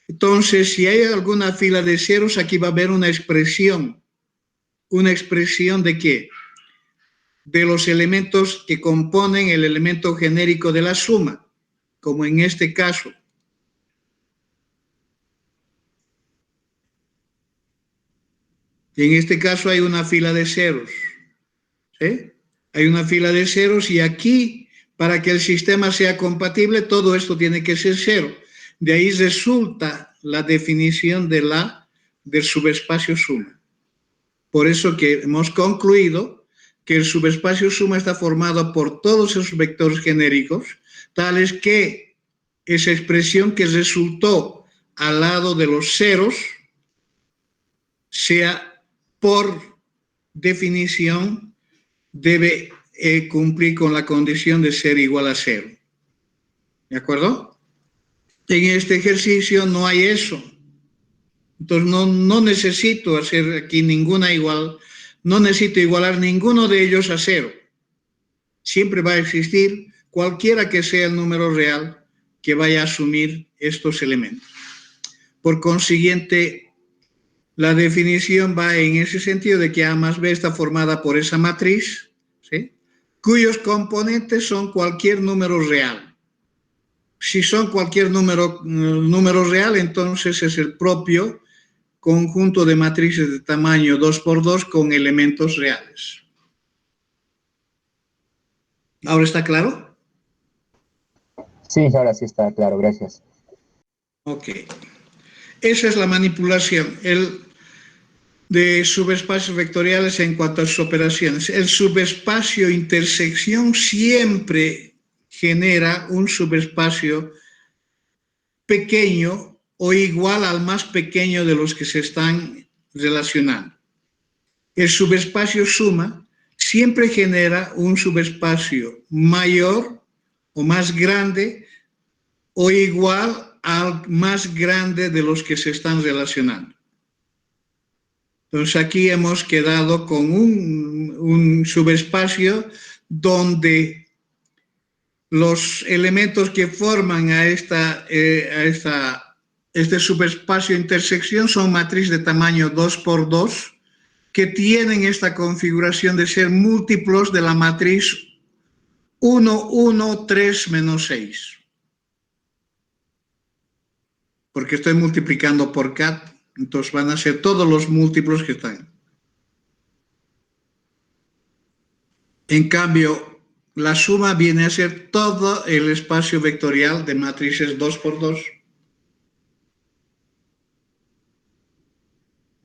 entonces si hay alguna fila de ceros, aquí va a haber una expresión. ¿Una expresión de qué? De los elementos que componen el elemento genérico de la suma, como en este caso. Y en este caso hay una fila de ceros. ¿Sí? Hay una fila de ceros y aquí, para que el sistema sea compatible, todo esto tiene que ser cero. De ahí resulta la definición del subespacio suma. Por eso que hemos concluido que el subespacio suma está formado por todos esos vectores genéricos, tales que esa expresión que resultó al lado de los ceros sea, por definición, debe cumplir con la condición de ser igual a cero. ¿De acuerdo? En este ejercicio no hay eso. Entonces no necesito hacer aquí ninguna igual, no necesito igualar ninguno de ellos a cero. Siempre va a existir cualquiera que sea el número real que vaya a asumir estos elementos. Por consiguiente, la definición va en ese sentido de que A más B está formada por esa matriz, ¿sí?, cuyos componentes son cualquier número real. Si son cualquier número real, entonces es el propio conjunto de matrices de tamaño 2×2 con elementos reales. ¿Ahora está claro? Sí, ahora sí está claro, gracias. Ok. Esa es la manipulación de subespacios vectoriales en cuanto a sus operaciones. El subespacio intersección siempre genera un subespacio pequeño o igual al más pequeño de los que se están relacionando. El subespacio suma siempre genera un subespacio mayor o más grande o igual al más grande de los que se están relacionando. Entonces aquí hemos quedado con un subespacio donde los elementos que forman a este subespacio intersección son matrices de tamaño 2×2 que tienen esta configuración de ser múltiplos de la matriz 1, 1, 3, menos 6. Porque estoy multiplicando por cat, entonces van a ser todos los múltiplos que están. En cambio, la suma viene a ser todo el espacio vectorial de matrices 2×2.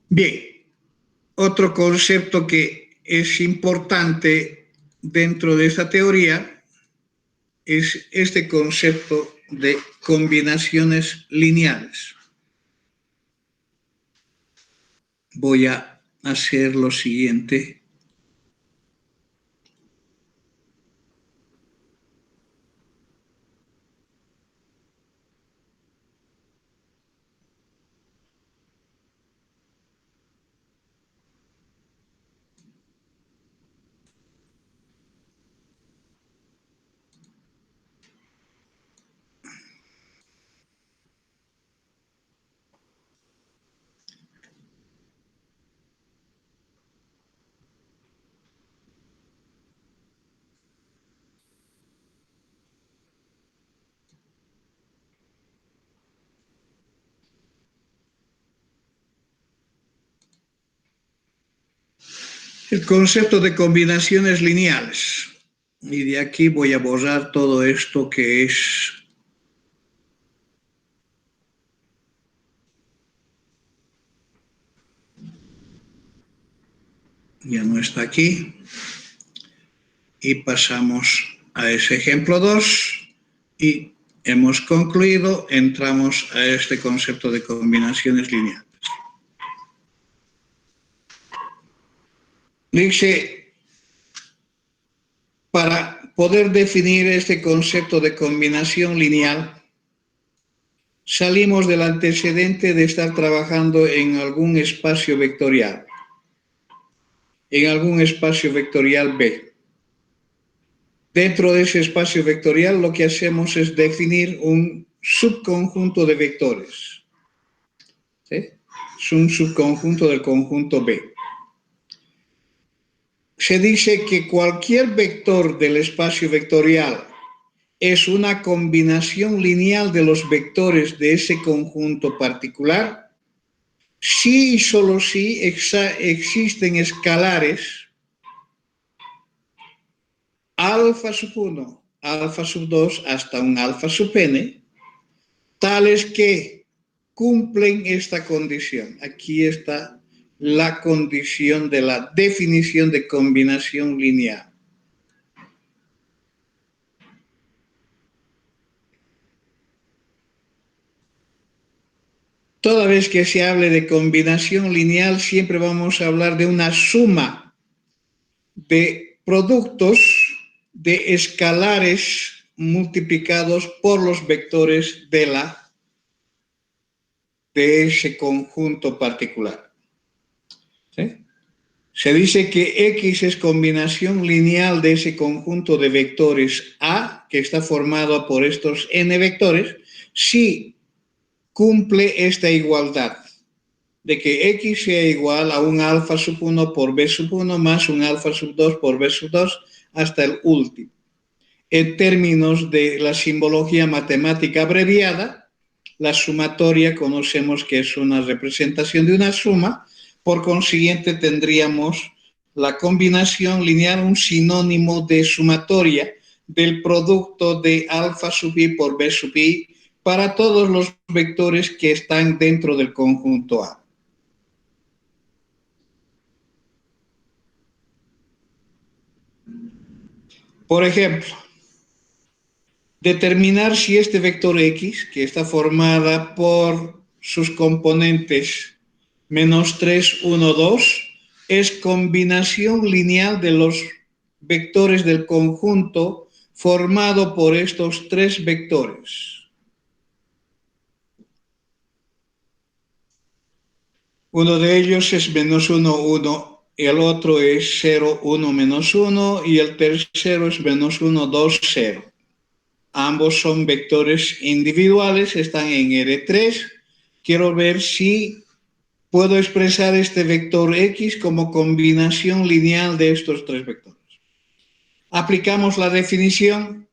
Bien, otro concepto que es importante dentro de esta teoría es este concepto de combinaciones lineales. Voy a hacer lo siguiente. El concepto de combinaciones lineales. Y de aquí voy a borrar todo esto que es ya no está aquí. Y pasamos a ese ejemplo 2 y hemos concluido, entramos a este concepto de combinaciones lineales. Dice, para poder definir este concepto de combinación lineal, salimos del antecedente de estar trabajando en algún espacio vectorial, B. Dentro de ese espacio vectorial lo que hacemos es definir un subconjunto de vectores. ¿Sí? Es un subconjunto del conjunto B. Se dice que cualquier vector del espacio vectorial es una combinación lineal de los vectores de ese conjunto particular si y solo si existen escalares alfa sub 1, alfa sub 2 hasta un alfa sub n, tales que cumplen esta condición. Aquí está la condición de la definición de combinación lineal. Toda vez que se hable de combinación lineal, siempre vamos a hablar de una suma de productos de escalares multiplicados por los vectores de ese conjunto particular. ¿Sí? Se dice que X es combinación lineal de ese conjunto de vectores A, que está formado por estos n vectores, si cumple esta igualdad de que X sea igual a un alfa sub 1 por B sub 1 más un alfa sub 2 por B sub 2 hasta el último. En términos de la simbología matemática abreviada, la sumatoria conocemos que es una representación de una suma, por consiguiente tendríamos la combinación lineal, un sinónimo de sumatoria del producto de alfa sub i por B sub i para todos los vectores que están dentro del conjunto A. Por ejemplo, determinar si este vector X, que está formada por sus componentes menos 3, 1, 2, es combinación lineal de los vectores del conjunto formado por estos tres vectores. Uno de ellos es menos 1, 1, el otro es 0, 1, menos 1 y el tercero es menos 1, 2, 0. Ambos son vectores individuales, están en R3. Quiero ver si puedo expresar este vector X como combinación lineal de estos tres vectores. Aplicamos la definición.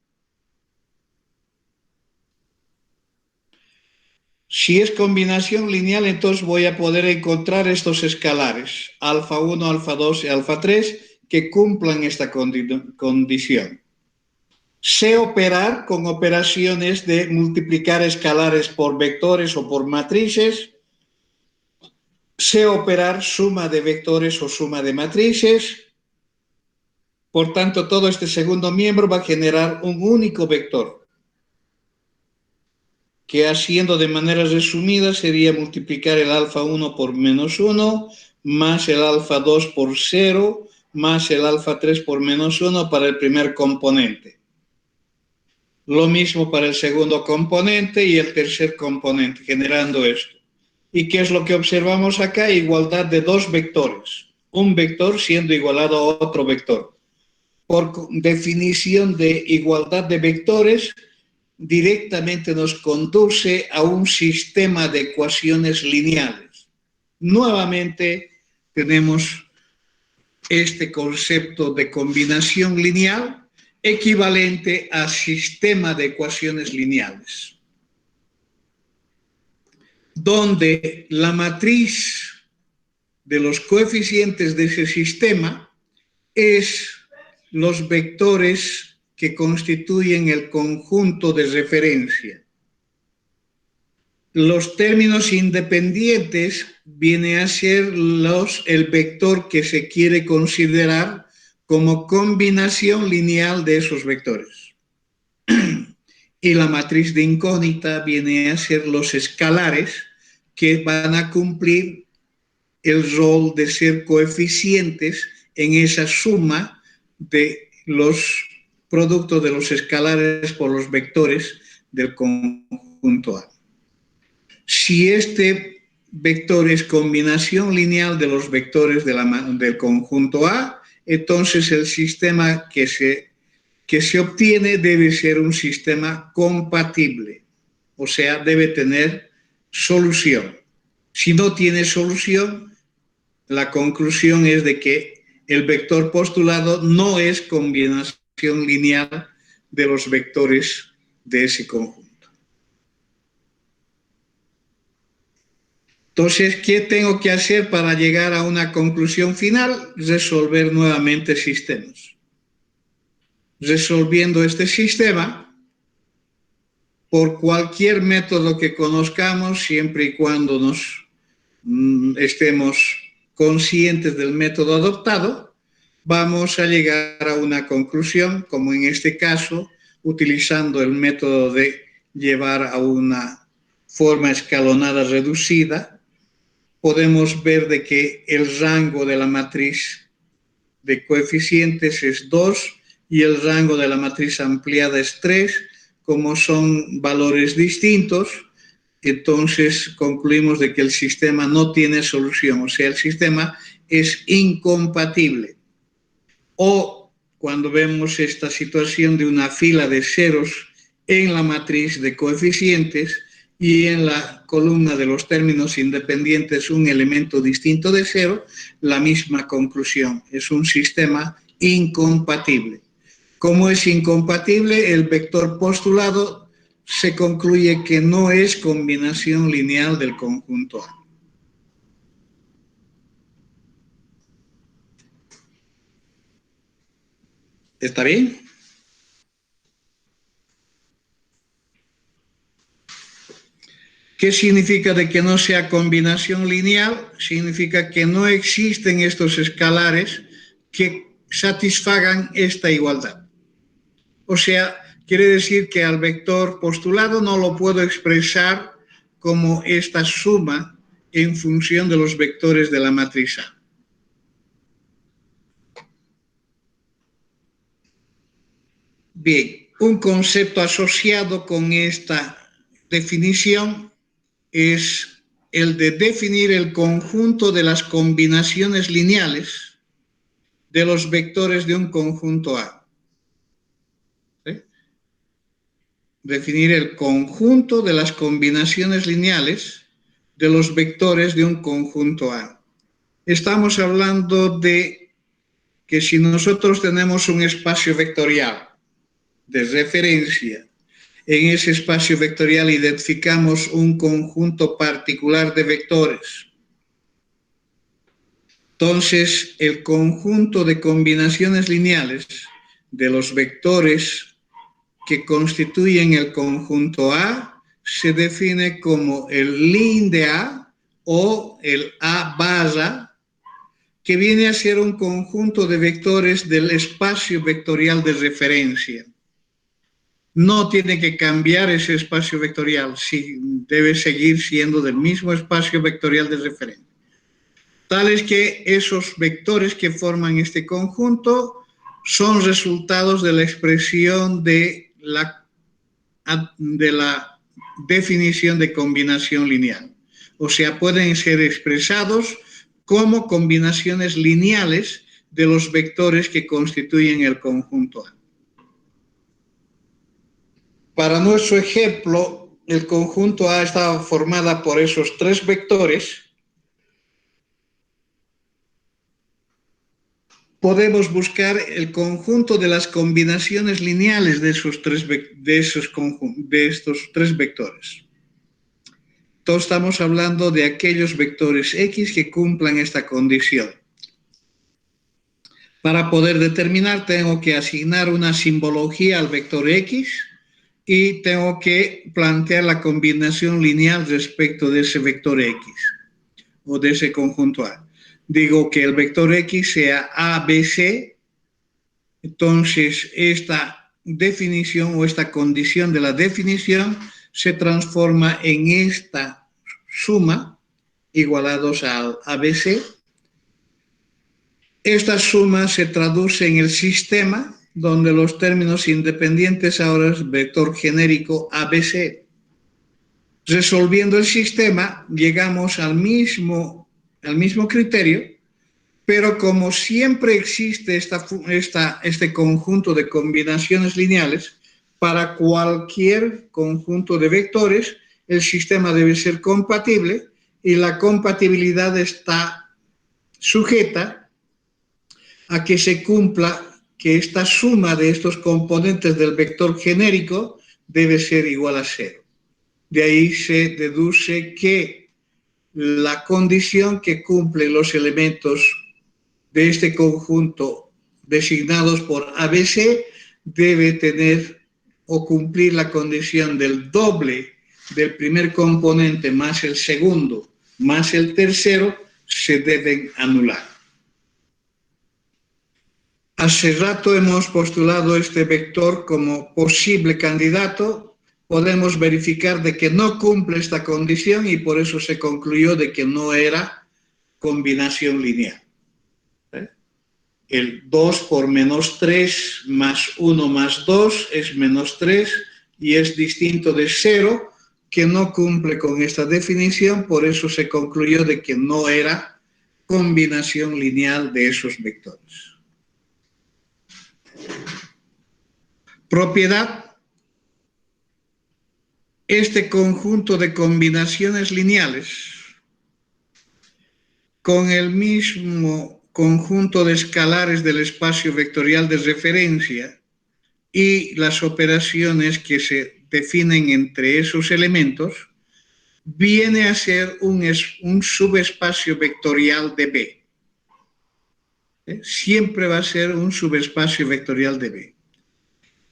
Si es combinación lineal, entonces voy a poder encontrar estos escalares, alfa 1, alfa 2 y alfa 3, que cumplan esta condición. Sé operar con operaciones de multiplicar escalares por vectores o por matrices. Sé operar suma de vectores o suma de matrices. Por tanto, todo este segundo miembro va a generar un único vector, que haciendo de manera resumida sería multiplicar el alfa 1 por menos 1, más el alfa 2 por 0, más el alfa 3 por menos 1 para el primer componente. Lo mismo para el segundo componente y el tercer componente, generando esto. ¿Y qué es lo que observamos acá? Igualdad de dos vectores. Un vector siendo igualado a otro vector. Por definición de igualdad de vectores, directamente nos conduce a un sistema de ecuaciones lineales. Nuevamente tenemos este concepto de combinación lineal equivalente a sistema de ecuaciones lineales, donde la matriz de los coeficientes de ese sistema es los vectores que constituyen el conjunto de referencia. Los términos independientes viene a ser el vector que se quiere considerar como combinación lineal de esos vectores. Y la matriz de incógnita viene a ser los escalares que van a cumplir el rol de ser coeficientes en esa suma de los productos de los escalares por los vectores del conjunto A. Si este vector es combinación lineal de los vectores del conjunto A, entonces el sistema que se obtiene debe ser un sistema compatible, o sea, debe tener solución. Si no tiene solución, la conclusión es de que el vector postulado no es combinación lineal de los vectores de ese conjunto. Entonces, ¿qué tengo que hacer para llegar a una conclusión final? Resolver nuevamente sistemas. Resolviendo este sistema, por cualquier método que conozcamos, siempre y cuando estemos conscientes del método adoptado, vamos a llegar a una conclusión, como en este caso, utilizando el método de llevar a una forma escalonada reducida, podemos ver de que el rango de la matriz de coeficientes es 2 y el rango de la matriz ampliada es 3. Como son valores distintos, entonces concluimos de que el sistema no tiene solución, o sea, el sistema es incompatible. O cuando vemos esta situación de una fila de ceros en la matriz de coeficientes y en la columna de los términos independientes un elemento distinto de cero, la misma conclusión, es un sistema incompatible. Como es incompatible, el vector postulado se concluye que no es combinación lineal del conjunto A. ¿Está bien? ¿Qué significa de que no sea combinación lineal? Significa que no existen estos escalares que satisfagan esta igualdad. O sea, quiere decir que al vector postulado no lo puedo expresar como esta suma en función de los vectores de la matriz A. Bien, un concepto asociado con esta definición es el de definir el conjunto de las combinaciones lineales de los vectores de un conjunto A. ¿Sí? Definir el conjunto de las combinaciones lineales de los vectores de un conjunto A. Estamos hablando de que si nosotros tenemos un espacio vectorial de referencia, en ese espacio vectorial identificamos un conjunto particular de vectores. Entonces, el conjunto de combinaciones lineales de los vectores que constituyen el conjunto A se define como el lin de A o el A barra, que viene a ser un conjunto de vectores del espacio vectorial de referencia. No tiene que cambiar ese espacio vectorial, debe seguir siendo del mismo espacio vectorial de referencia. Tal es que esos vectores que forman este conjunto son resultados de la expresión de la definición de combinación lineal. O sea, pueden ser expresados como combinaciones lineales de los vectores que constituyen el conjunto A. Para nuestro ejemplo, el conjunto A estaba formado por esos tres vectores. Podemos buscar el conjunto de las combinaciones lineales de estos tres vectores. Entonces estamos hablando de aquellos vectores X que cumplan esta condición. Para poder determinar, tengo que asignar una simbología al vector X y tengo que plantear la combinación lineal respecto de ese vector X o de ese conjunto A. Digo que el vector X sea ABC, entonces esta definición o esta condición de la definición se transforma en esta suma igualados al ABC. Esta suma se traduce en el sistema donde los términos independientes ahora es vector genérico ABC. Resolviendo el sistema llegamos al mismo criterio, pero como siempre existe este conjunto de combinaciones lineales, para cualquier conjunto de vectores, el sistema debe ser compatible y la compatibilidad está sujeta a que se cumpla que esta suma de estos componentes del vector genérico debe ser igual a 0. De ahí se deduce que la condición que cumplen los elementos de este conjunto designados por ABC debe tener o cumplir la condición del doble del primer componente más el segundo más el tercero, se deben anular. Hace rato hemos postulado este vector como posible candidato. Podemos verificar de que no cumple esta condición y por eso se concluyó de que no era combinación lineal. El 2 por menos 3 más 1 más 2 es menos 3 y es distinto de 0, que no cumple con esta definición, por eso se concluyó de que no era combinación lineal de esos vectores. Propiedad. Este conjunto de combinaciones lineales con el mismo conjunto de escalares del espacio vectorial de referencia y las operaciones que se definen entre esos elementos, viene a ser un subespacio vectorial de B. Siempre va a ser un subespacio vectorial de B.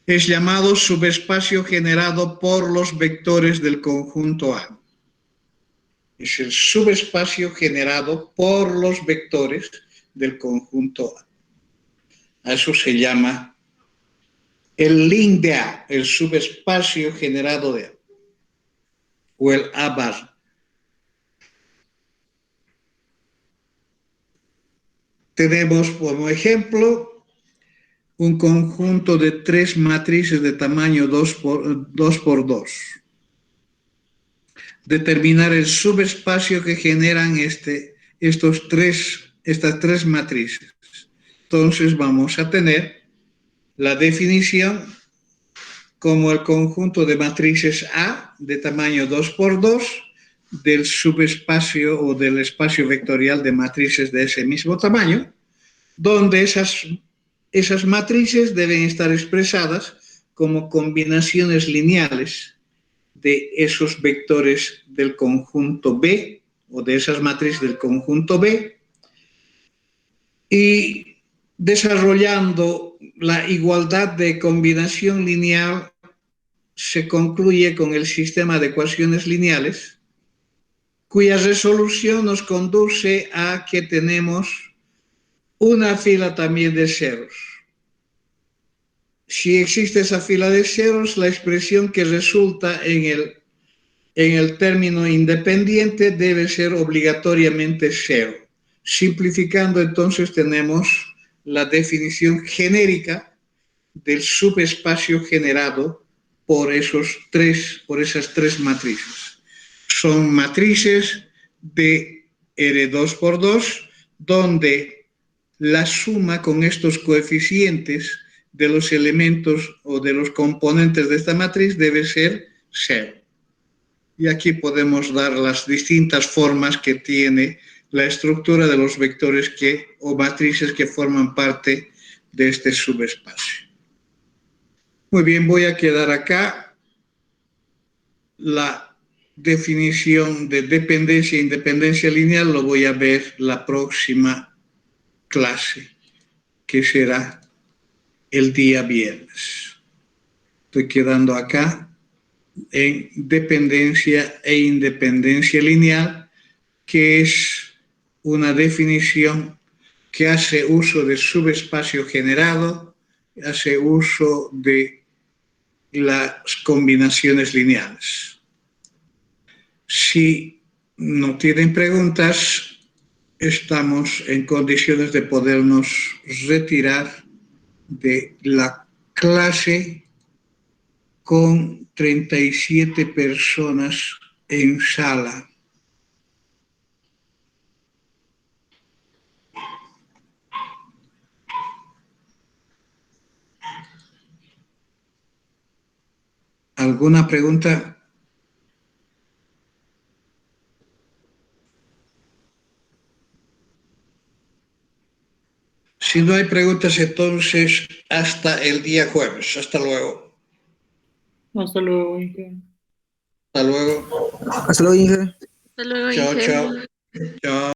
Es llamado subespacio generado por los vectores del conjunto A. Es el subespacio generado por los vectores del conjunto A. A eso se llama el link de A, el subespacio generado de A, o el A bar. Tenemos como ejemplo un conjunto de 3 matrices de tamaño 2 por 2. Determinar el subespacio que generan estas tres matrices. Entonces vamos a tener la definición como el conjunto de matrices A de tamaño 2 por 2 del subespacio o del espacio vectorial de matrices de ese mismo tamaño, donde esas matrices deben estar expresadas como combinaciones lineales de esos vectores del conjunto B o de esas matrices del conjunto B, y desarrollando la igualdad de combinación lineal se concluye con el sistema de ecuaciones lineales, cuya resolución nos conduce a que tenemos una fila también de ceros. Si existe esa fila de ceros, la expresión que resulta en el término independiente debe ser obligatoriamente cero. Simplificando, entonces, tenemos la definición genérica del subespacio generado por esas tres matrices. Son matrices de R2 por 2, donde la suma con estos coeficientes de los elementos o de los componentes de esta matriz debe ser cero. Y aquí podemos dar las distintas formas que tiene la estructura de los vectores o matrices que forman parte de este subespacio. Muy bien, voy a quedar acá. La definición de dependencia e independencia lineal lo voy a ver la próxima clase, que será el día viernes. Estoy quedando acá en dependencia e independencia lineal, que es una definición que hace uso de subespacio generado, hace uso de las combinaciones lineales. Si no tienen preguntas, estamos en condiciones de podernos retirar de la clase con 37 personas en sala. ¿Alguna pregunta? Si no hay preguntas, entonces hasta el día jueves. Hasta luego. Hasta luego, Inge. Hasta luego. Hasta luego, Inge. Hasta luego, Chao, Inge. chao. Chao.